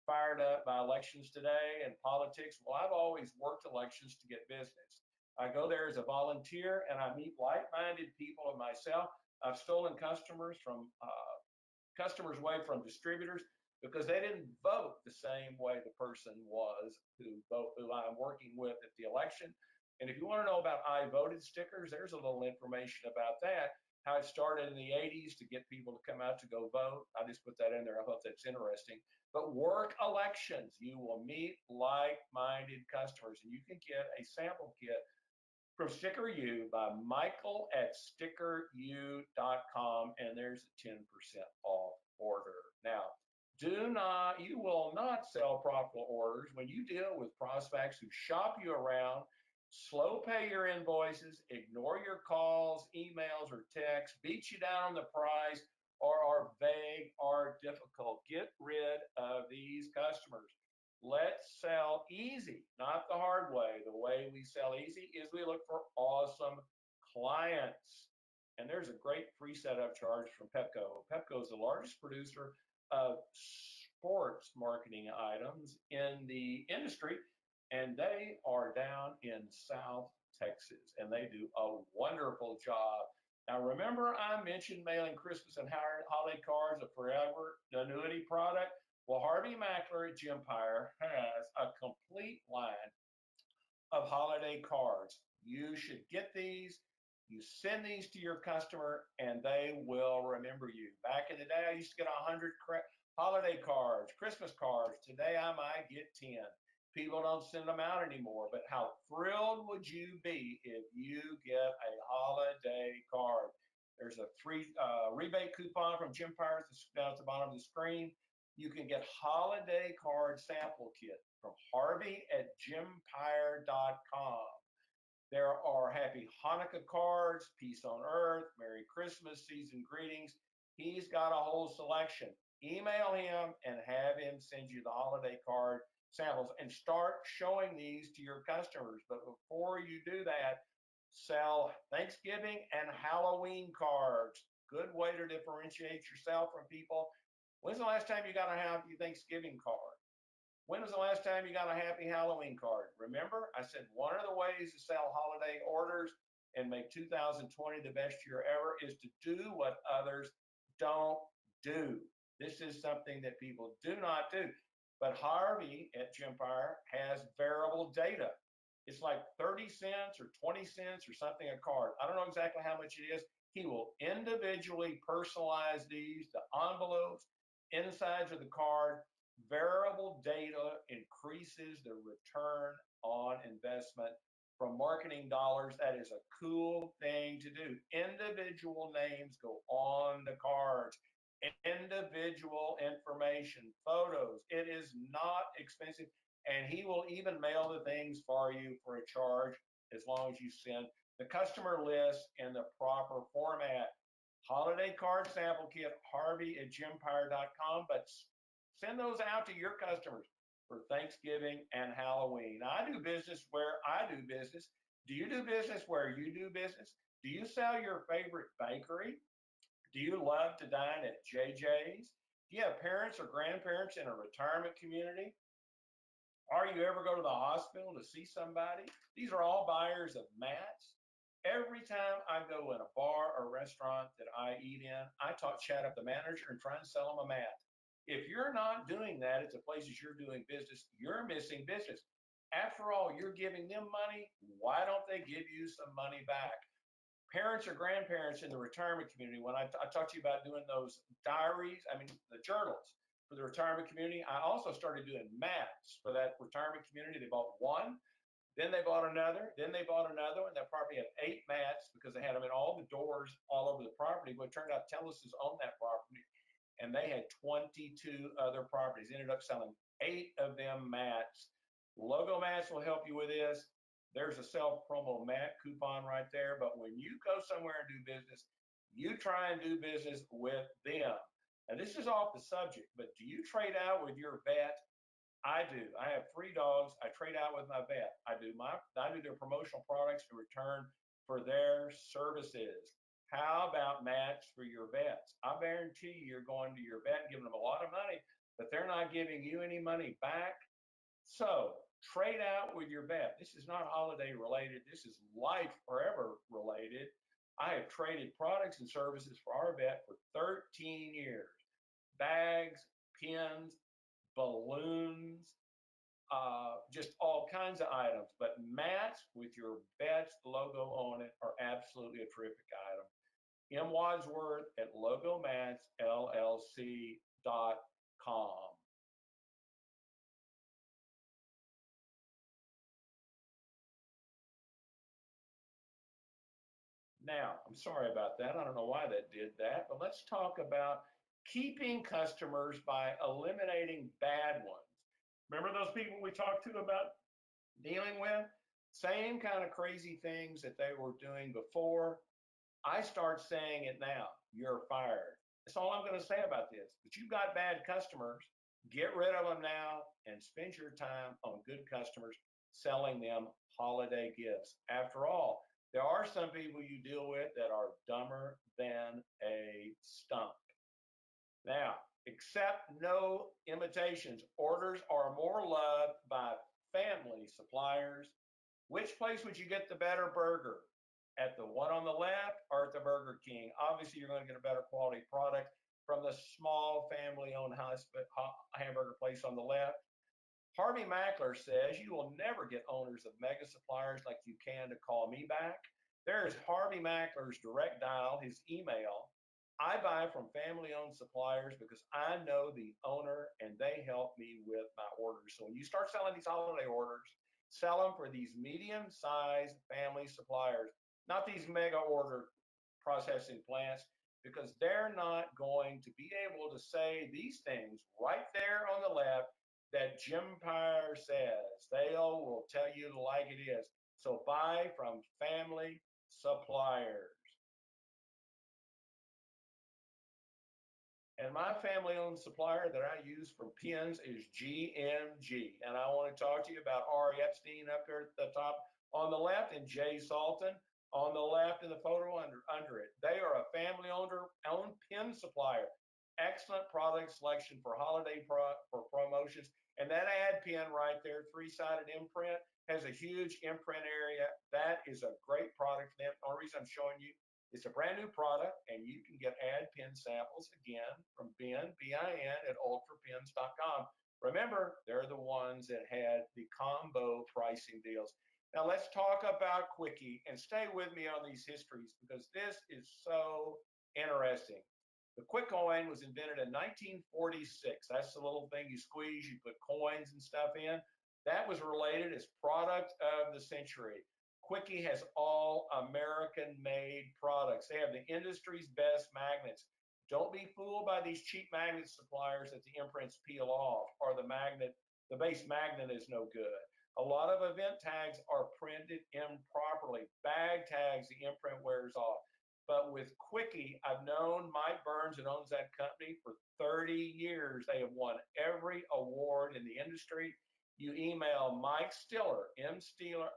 fired up by elections today and politics. Well, I've always worked elections to get business. I go there as a volunteer and I meet like-minded people of myself. I've stolen customers away from distributors because they didn't vote the same way the person was who I'm working with at the election. And if you want to know about I voted stickers, there's a little information about that. How it started in the 80s to get people to come out to go vote. I just put that in there. I hope that's interesting. But work elections, you will meet like-minded customers, and you can get a sample kit from Sticker U by Michael at stickeru.com, and there's a 10% off order. Now, you will not sell profitable orders when you deal with prospects who shop you around, slow pay your invoices, ignore your calls, emails, or texts, beat you down on the price, or are vague or difficult. Get rid of these customers. Let's sell easy, not the hard way. The way we sell easy is we look for awesome clients. And there's a great free setup charge from Pepco. Pepco is the largest producer of sports marketing items in the industry, and they are down in South Texas, and they do a wonderful job Now, remember I mentioned mailing Christmas and holiday cards, a forever annuity product? Well, Harvey Mackler at Gempire has a complete line of holiday cards. You should get these. You send these to your customer and they will remember you. Back in the day, I used to get 100 holiday cards, Christmas cards. Today, I might get 10. People don't send them out anymore, but how thrilled would you be if you get a holiday card? There's a free rebate coupon from Gempire down at the bottom of the screen. You can get holiday card sample kit from Harvey at Gempire.com. There are happy Hanukkah cards, peace on earth, Merry Christmas, season greetings. He's got a whole selection. Email him and have him send you the holiday card samples and start showing these to your customers. But before you do that, sell Thanksgiving and Halloween cards. Good way to differentiate yourself from people. When's the last time you got a happy Thanksgiving card? When was the last time you got a happy Halloween card? Remember, I said one of the ways to sell holiday orders and make 2020 the best year ever is to do what others don't do. This is something that people do not do. But Harvey at Gempire has variable data. It's like 30 cents or 20 cents or something a card. I don't know exactly how much it is. He will individually personalize these, the envelopes, insides of the card. Variable data increases the return on investment from marketing dollars. That is a cool thing to do. Individual names go on the cards, individual information, photos. It is not expensive. And he will even mail the things for you for a charge as long as you send the customer list in the proper format. Holiday card sample kit, Harvey at Gempire.com, but send those out to your customers for Thanksgiving and Halloween. I do business where I do business. Do you do business where you do business? Do you sell your favorite bakery? Do you love to dine at JJ's? Do you have parents or grandparents in a retirement community? Or you ever go to the hospital to see somebody? These are all buyers of mats. Every time I go in a bar or restaurant that I eat in, I chat up the manager and try and sell them a mat. If you're not doing that at the places you're doing business, you're missing business. After all, you're giving them money. Why don't they give you some money back? Parents or grandparents in the retirement community, when I talked to you about doing those diaries, I mean, the journals for the retirement community, I also started doing mats for that retirement community. They bought one, then they bought another, then they bought another, and that property had 8 mats because they had them in all the doors all over the property. But it turned out Telus owned that property, and they had 22 other properties. Ended up selling 8 of them mats. Logo mats will help you with this. There's a self promo mat coupon right there. But when you go somewhere and do business, you try and do business with them. And this is off the subject, but do you trade out with your vet? I do. I have 3 dogs. I trade out with my vet. I do their promotional products in return for their services. How about mats for your vets? I guarantee you're going to your vet and giving them a lot of money, but they're not giving you any money back. So trade out with your vet. This is not holiday related. This is life forever related. I have traded products and services for our vet for 13 years. Bags, pins, balloons, just all kinds of items. But mats with your vet's logo on it are absolutely a terrific item. M. Wadsworth at logomatsllc.com. Now, I'm sorry about that. I don't know why that did that, but let's talk about keeping customers by eliminating bad ones. Remember those people we talked to about dealing with? Same kind of crazy things that they were doing before. I start saying it now. You're fired. That's all I'm going to say about this. But you've got bad customers. Get rid of them now and spend your time on good customers selling them holiday gifts. After all, there are some people you deal with that are dumber than a stump. Now, accept no imitations. Orders are more loved by family suppliers. Which place would you get the better burger? at the one on the left or at the Burger King. Obviously, you're going to get a better quality product from the small family-owned hamburger place on the left. Harvey Mackler says you will never get owners of mega suppliers like you can to call me back. There is Harvey Mackler's direct dial, his email. I buy from family-owned suppliers because I know the owner and they help me with my orders. So when you start selling these holiday orders, sell them for these medium-sized family suppliers, not these mega order processing plants, because they're not going to be able to say these things right there on the left that Jim Pyre says. They will tell you like it is. So buy from family suppliers. And my family-owned supplier that I use for pens is GMG. And I want to talk to you about Ari Epstein up there at the top on the left and Jay Salton on the left in the photo under it. They are a family-owned pen supplier. Excellent product selection for holiday for promotions. And that ad pen right there, three-sided imprint, has a huge imprint area. That is a great product for them. The only reason I'm showing you, it's a brand new product, and you can get ad pen samples again from Ben, B-I-N, at ultrapens.com. Remember, they're the ones that had the combo pricing deals. Now let's talk about Quickie, and stay with me on these histories because this is so interesting. The quick coin was invented in 1946. That's the little thing you squeeze, you put coins and stuff in. That was related as product of the century. Quickie has all American-made products. They have the industry's best magnets. Don't be fooled by these cheap magnet suppliers that the imprints peel off, or the base magnet is no good. A lot of event tags are printed improperly. Bag tags, the imprint wears off. But with Quickie, I've known Mike Burns, that owns that company, for 30 years. They have won every award in the industry. You email Mike Stiller, M-Stiller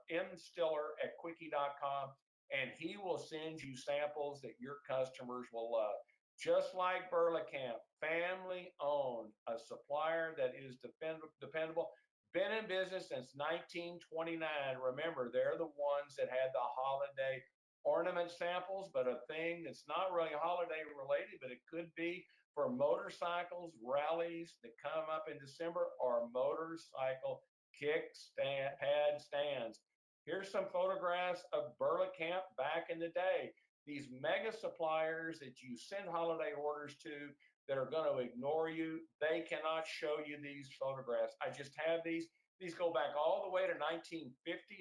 at quickie.com, and he will send you samples that your customers will love. Just like Burlacamp, family owned, a supplier that is dependable, been in business since 1929. Remember, they're the ones that had the holiday ornament samples, but a thing that's not really holiday related, but it could be for motorcycles, rallies that come up in December, or motorcycle pad stands. Here's some photographs of Burlacamp back in the day. These mega suppliers that you send holiday orders to that are going to ignore you, they cannot show you these photographs. I just have these. These go back all the way to 1950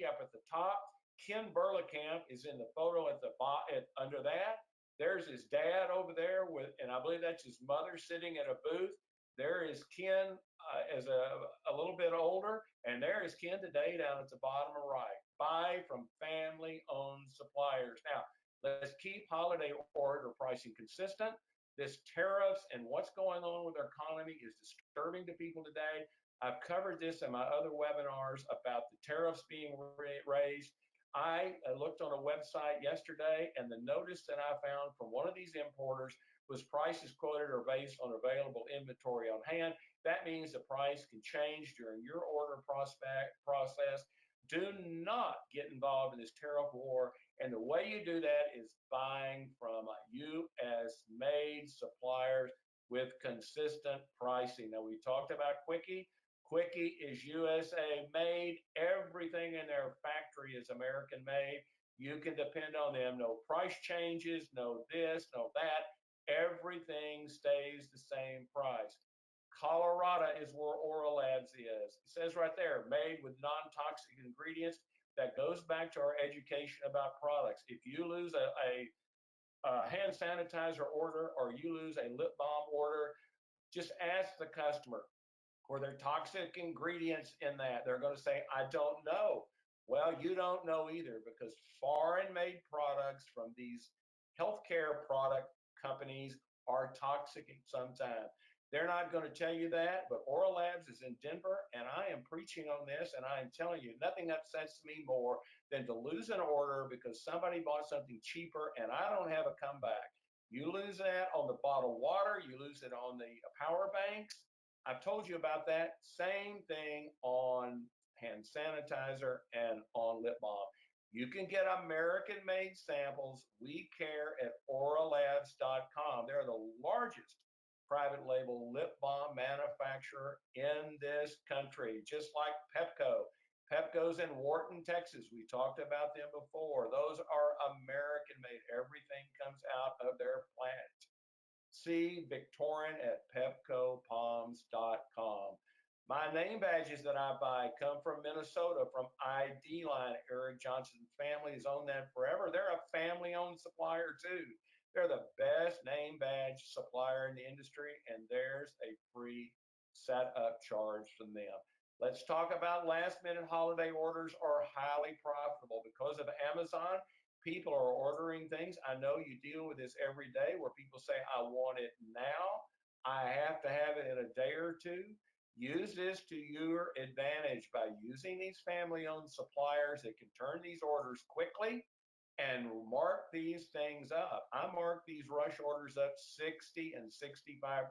up at the top. Ken Burlacamp is in the photo at the under that. There's his dad over there and I believe that's his mother sitting at a booth. There is Ken as a little bit older, and there is Ken today down at the bottom right. Buy from family-owned suppliers. Now, let's keep holiday order pricing consistent. This tariffs and what's going on with our economy is disturbing to people today. I've covered this in my other webinars about the tariffs being raised. I looked on a website yesterday, and the notice that I found from one of these importers was prices quoted are based on available inventory on hand. That means the price can change during your order process. Do not get involved in this tariff war. And the way you do that is buying from U.S. made suppliers with consistent pricing. Now, we talked about Quickie. Quickie is USA made. Everything in their factory is American made. You can depend on them. No price changes, no this, no that. Everything stays the same price. Colorado is where Oral Labs is. It says right there, made with non-toxic ingredients. That goes back to our education about products. If you lose a hand sanitizer order, or you lose a lip balm order, just ask the customer, were there toxic ingredients in that? They're going to say, I don't know. Well, you don't know either, because foreign made products from these healthcare product companies are toxic sometimes. They're not going to tell you that, but Oral Labs is in Denver, and I am preaching on this, and I am telling you, nothing upsets me more than to lose an order because somebody bought something cheaper and I don't have a comeback. You lose that on the bottled water, you lose it on the power banks. I've told you about that. Same thing on hand sanitizer and on lip balm. You can get American-made samples. We care at auralabs.com. They're the largest private label lip balm manufacturer in this country, just like Pepco. Pepco's in Wharton, Texas. We talked about them before. Those are American-made. Everything comes out of their plant. See Victorian at PepcoPalms.com. My name badges that I buy come from Minnesota, from ID Line. Eric Johnson's family has owned that forever. They're a family-owned supplier too. They're the best name badge supplier in the industry, and there's a free setup charge from them. Let's talk about last-minute holiday orders are highly profitable because of Amazon. People are ordering things. I know you deal with this every day where people say, I want it now. I have to have it in a day or two. Use this to your advantage by using these family-owned suppliers that can turn these orders quickly and mark these things up. I mark these rush orders up 60 and 65%.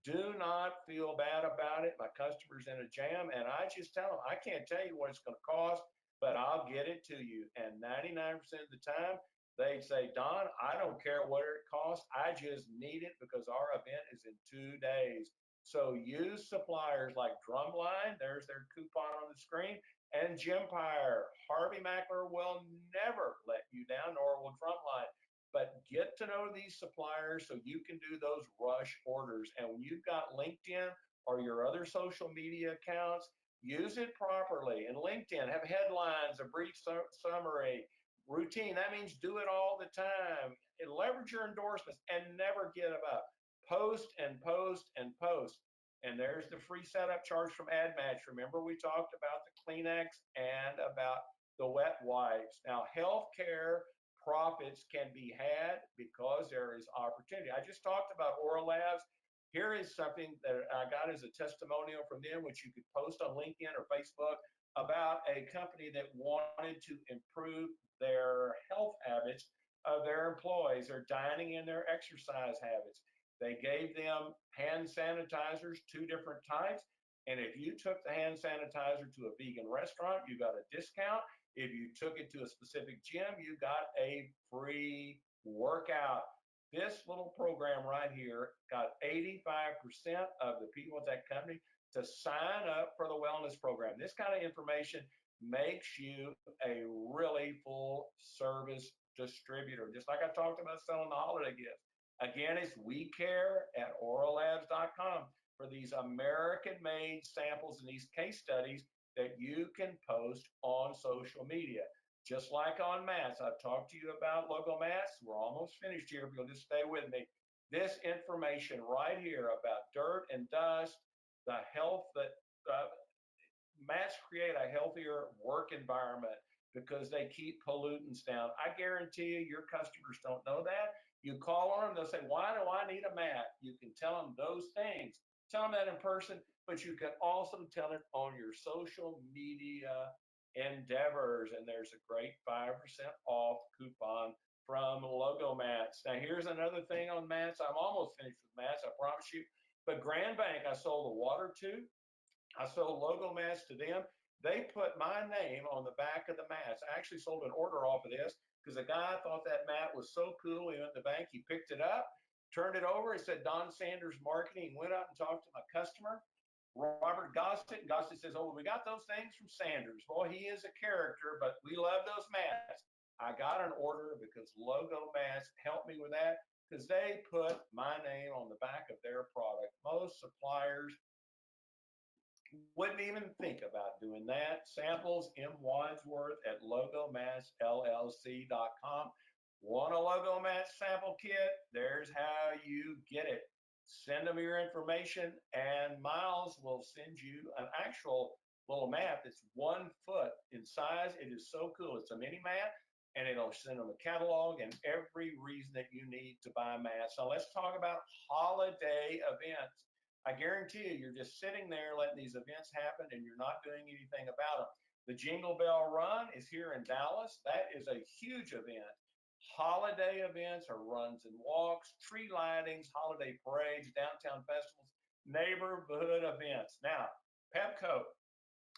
Do not feel bad about it. My customer's in a jam, and I just tell them, I can't tell you what it's going to cost, but I'll get it to you. And 99% of the time, they say, Don, I don't care what it costs. I just need it because our event is in 2 days. So use suppliers like Drumline. There's their coupon on the screen. And Gympire. Harvey Mackler will never let you down, nor will Drumline. But get to know these suppliers so you can do those rush orders. And when you've got LinkedIn or your other social media accounts, use it properly. In LinkedIn, have headlines, a brief summary, routine. That means do it all the time. And leverage your endorsements and never give up. Post and post and post. And there's the free setup charge from AdMatch. Remember, we talked about the Kleenex and about the wet wipes. Now, healthcare profits can be had because there is opportunity. I just talked about Oral Labs. Here is something that I got as a testimonial from them, which you could post on LinkedIn or Facebook, about a company that wanted to improve their health habits of their employees, their dining and their exercise habits. They gave them hand sanitizers, 2 different types. And if you took the hand sanitizer to a vegan restaurant, you got a discount. If you took it to a specific gym, you got a free workout. This little program right here got 85% of the people at that company to sign up for the wellness program. This kind of information makes you a really full service distributor, just like I talked about selling the holiday gifts. Again, it's we care at auralabs.com for these American-made samples and these case studies that you can post on social media. Just like on mats, I've talked to you about logo mats. We're almost finished here, if you'll just stay with me. This information right here about dirt and dust, the health that mats create a healthier work environment because they keep pollutants down. I guarantee you, your customers don't know that. You call on them, they'll say, why do I need a mat? You can tell them those things. Tell them that in person, but you can also tell it on your social media endeavors. And there's a great 5% off coupon from Logo Mats. Now, here's another thing on mats. I'm almost finished with mats, I promise you. But Grand Bank, I sold the water to. I sold Logo Mats to them. They put my name on the back of the mats. I actually sold an order off of this because a guy thought that mat was so cool. He went to the bank, he picked it up, turned it over. It said Don Sanders Marketing. Went up and talked to my customer, Robert Gossett. And Gossett says, oh, we got those things from Sanders. Boy, he is a character, but we love those mats. I got an order because Logo Mats helped me with that because they put my name on the back of their product. Most suppliers wouldn't even think about doing that. Samples M. Wadsworth at logomatsllc.com. Want a Logo Mats sample kit? There's how you get it. Send them your information, and Miles will send you an actual little mat that's 1 foot in size. It is so cool. It's a mini mat, and it'll send them a catalog and every reason that you need to buy mats. So let's talk about holiday events. I guarantee you, you're just sitting there letting these events happen and you're not doing anything about them. The Jingle Bell Run is here in Dallas. That is a huge event. Holiday events are runs and walks, tree lightings, holiday parades, downtown festivals, neighborhood events. Now, Pepco,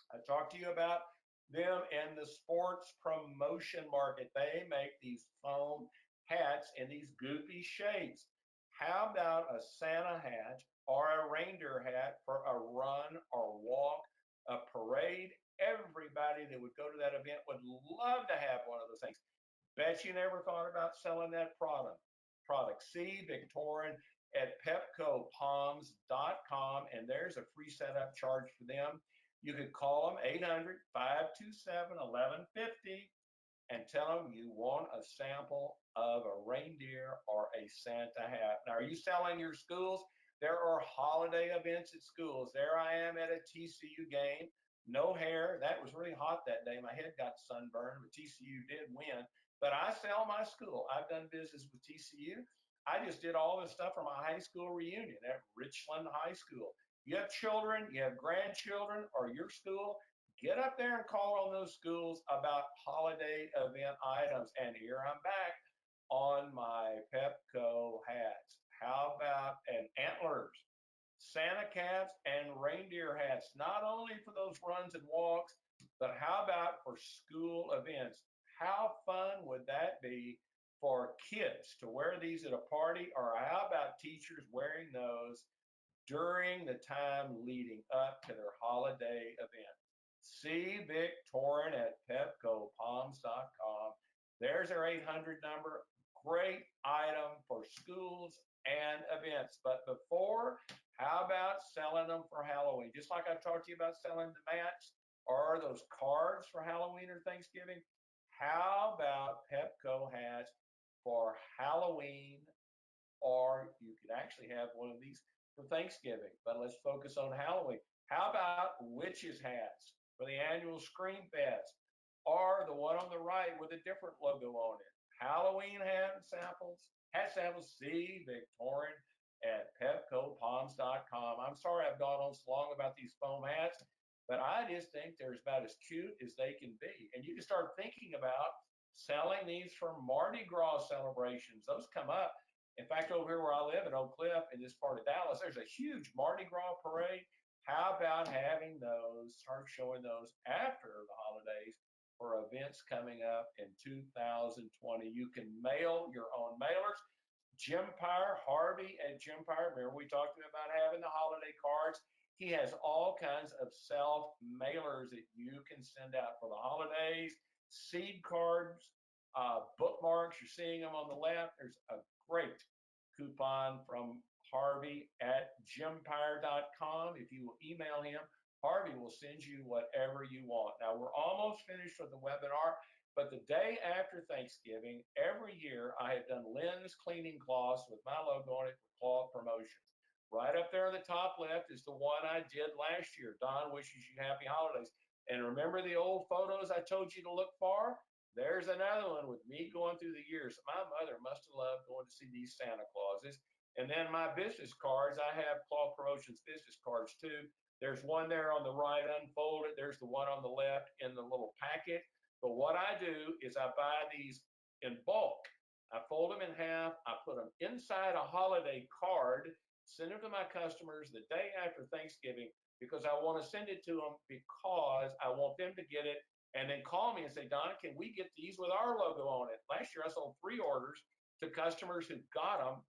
I talked to you about them in the sports promotion market. They make these foam hats in these goofy shapes. How about a Santa hat or a reindeer hat for a run or walk, a parade? Everybody that would go to that event would love to have one of those things. Bet you never thought about selling that product. See Victorian at pepcopalms.com, and there's a free setup charge for them. You could call them 800-527-1150 and tell them you want a sample of a reindeer or a Santa hat. Now, are you selling your schools? There are holiday events at schools. There I am at a TCU game. No hair. That was really hot that day. My head got sunburned, but TCU did win. But I sell my school. I've done business with TCU. I just did all this stuff for my high school reunion at Richland High School. You have children, you have grandchildren, or your school, get up there and call on those schools about holiday event items. And here I'm back on my Pepco hats. How about an antlers, Santa caps, and reindeer hats, not only for those runs and walks, but how about for school events? How fun would that be for kids to wear these at a party? Or how about teachers wearing those during the time leading up to their holiday event? See Victorian at PepcoPalms.com. There's our 800 number. Great item for schools and events. But before, how about selling them for Halloween? Just like I've talked to you about selling the mats or those cards for Halloween or Thanksgiving, how about Pepco hats for Halloween? Or you could actually have one of these for Thanksgiving, but let's focus on Halloween. How about witches' hats for the annual Scream Fest, or the one on the right with a different logo on it? Halloween hat samples, see Victorian at PepcoPalms.com. I'm sorry I've gone on so long about these foam hats, but I just think they're about as cute as they can be. And you can start thinking about selling these for Mardi Gras celebrations. Those come up. In fact, over here where I live in Oak Cliff, in this part of Dallas, there's a huge Mardi Gras parade. How about having those, start showing those after the holidays for events coming up in 2020? You can mail your own mailers. Jim Pyre, Harvey at Jim Pyre, remember we talked about having the holiday cards. He has all kinds of self mailers that you can send out for the holidays, seed cards, bookmarks. You're seeing them on the left. There's a great coupon from Harvey at jimpire.com. If you will email him, Harvey will send you whatever you want. Now, we're almost finished with the webinar, but the day after Thanksgiving, every year I have done Lynn's Cleaning Cloths with my logo on it for cloth promotions. Right up there in the top left is the one I did last year. Don wishes you happy holidays. And remember the old photos I told you to look for? There's another one with me going through the years. My mother must have loved going to see these Santa Clauses. And then my business cards, I have Cloth Promotions business cards too. There's one there on the right unfolded. There's the one on the left in the little packet. But what I do is I buy these in bulk. I fold them in half. I put them inside a holiday card, send them to my customers the day after Thanksgiving because I want to send it to them because I want them to get it and then call me and say, Donna, can we get these with our logo on it? Last year I sold 3 orders to customers who got them,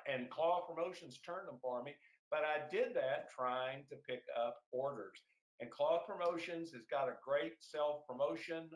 and Cloth Promotions turned them for me. But I did that trying to pick up orders. And Cloth Promotions has got a great self-promotion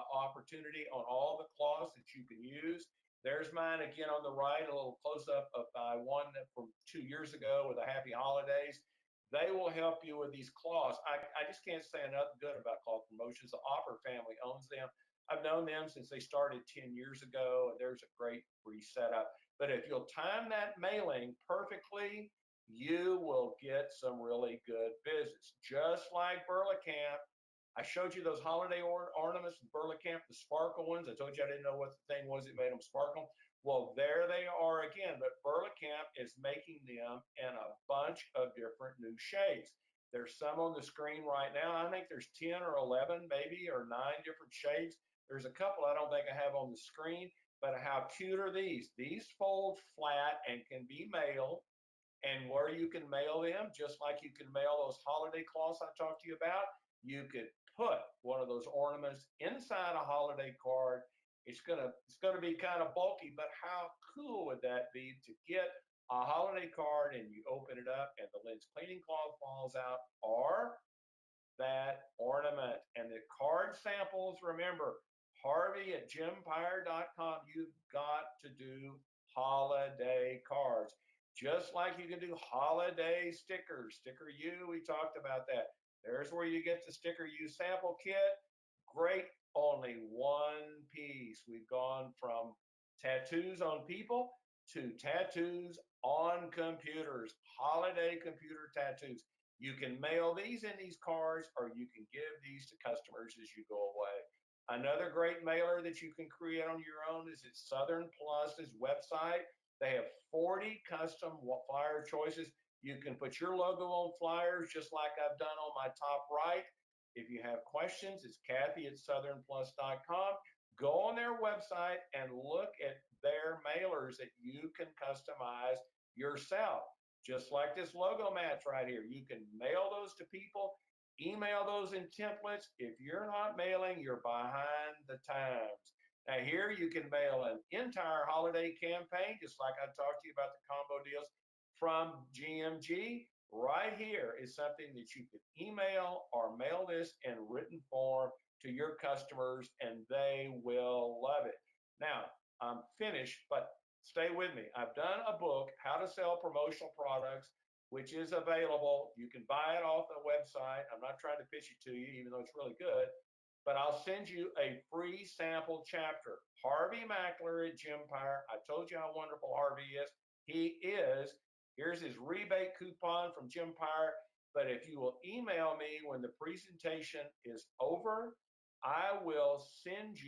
opportunity on all the cloths that you can use. There's mine again on the right, a little close-up of one from 2 years ago with a Happy Holidays. They will help you with these cloths. I just can't say enough good about Cloth Promotions. The Opper family owns them. I've known them since they started 10 years ago, and there's a great free setup. But if you'll time that mailing perfectly, you will get some really good business. Just like Burlacamp, I showed you those holiday ornaments in Burlacamp, the sparkle ones. I told you I didn't know what the thing was that made them sparkle. Well, there they are again, but Burlacamp is making them in a bunch of different new shades. There's some on the screen right now. I think there's 10 or 11 maybe, or 9 different shades. There's a couple I don't think I have on the screen, but how cute are these? These fold flat and can be mailed. And where you can mail them, just like you can mail those holiday cloths I talked to you about, you could put one of those ornaments inside a holiday card. It's gonna be kind of bulky, but how cool would that be to get a holiday card and you open it up and the lens cleaning cloth falls out, or that ornament and the card samples. Remember, Harvey at Gempire.com. You've got to do holiday cards, just like you can do holiday stickers. Sticker U, we talked about that. There's where you get the Sticker U sample kit. Great, only one piece. We've gone from tattoos on people to tattoos on computers, holiday computer tattoos. You can mail these in these cards, or you can give these to customers as you go away. Another great mailer that you can create on your own is at Southern Plus's website. They have 40 custom flyer choices. You can put your logo on flyers just like I've done on my top right. If you have questions, it's Kathy at southernplus.com. Go on their website and look at their mailers that you can customize yourself. Just like this logo match right here. You can mail those to people, email those in templates. If you're not mailing, you're behind the times. Now here you can mail an entire holiday campaign, just like I talked to you about the combo deals from GMG. Right here is something that you can email or mail this in written form to your customers, and they will love it. Now, I'm finished, but stay with me. I've done a book, How to Sell Promotional Products, which is available. You can buy it off the website. I'm not trying to pitch it to you, even though it's really good, but I'll send you a free sample chapter. Harvey Mackler at Gempire. I told you how wonderful Harvey is. He is. Here's his rebate coupon from Gempire. But if you will email me when the presentation is over, I will send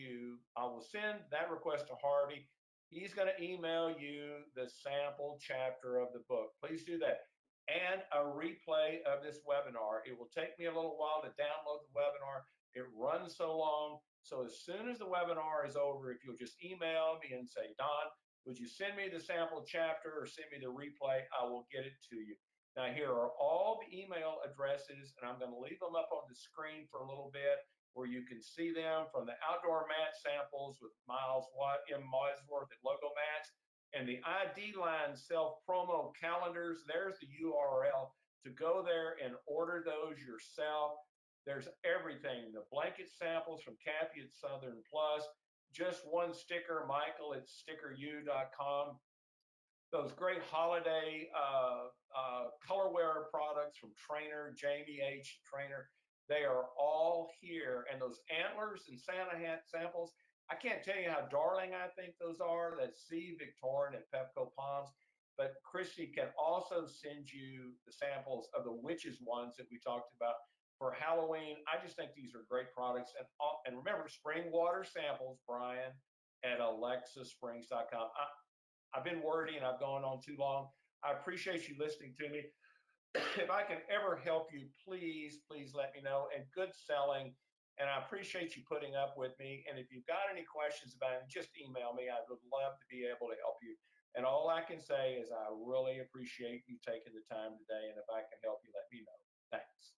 that request to Harvey. He's going to email you the sample chapter of the book. Please do that. And a replay of this webinar. It will take me a little while to download the webinar. It runs so long. So as soon as the webinar is over, if you'll just email me and say, Don, would you send me the sample chapter or send me the replay? I will get it to you. Now, here are all the email addresses, and I'm going to leave them up on the screen for a little bit where you can see them, from the outdoor mat samples with Miles M. Wadsworth at Logo Mats, and the ID Line self-promo calendars. There's the URL to go there and order those yourself. There's everything. The blanket samples from Kathy at Southern Plus, just one sticker, Michael at stickeru.com. Those great holiday colorware products from Trainer, Jamie H. Trainer, they are all here. And those antlers and Santa hat samples, I can't tell you how darling I think those are. That's C. Victorian at Pepco Palms. But Christy can also send you the samples of the witches ones that we talked about for Halloween. I just think these are great products. And remember, spring water samples, Brian, at alexasprings.com. I've been wordy and I've gone on too long. I appreciate you listening to me. If I can ever help you, please let me know. And good selling. And I appreciate you putting up with me. And if you've got any questions about it, just email me. I would love to be able to help you. And all I can say is I really appreciate you taking the time today. And if I can help you, let me know. Thanks.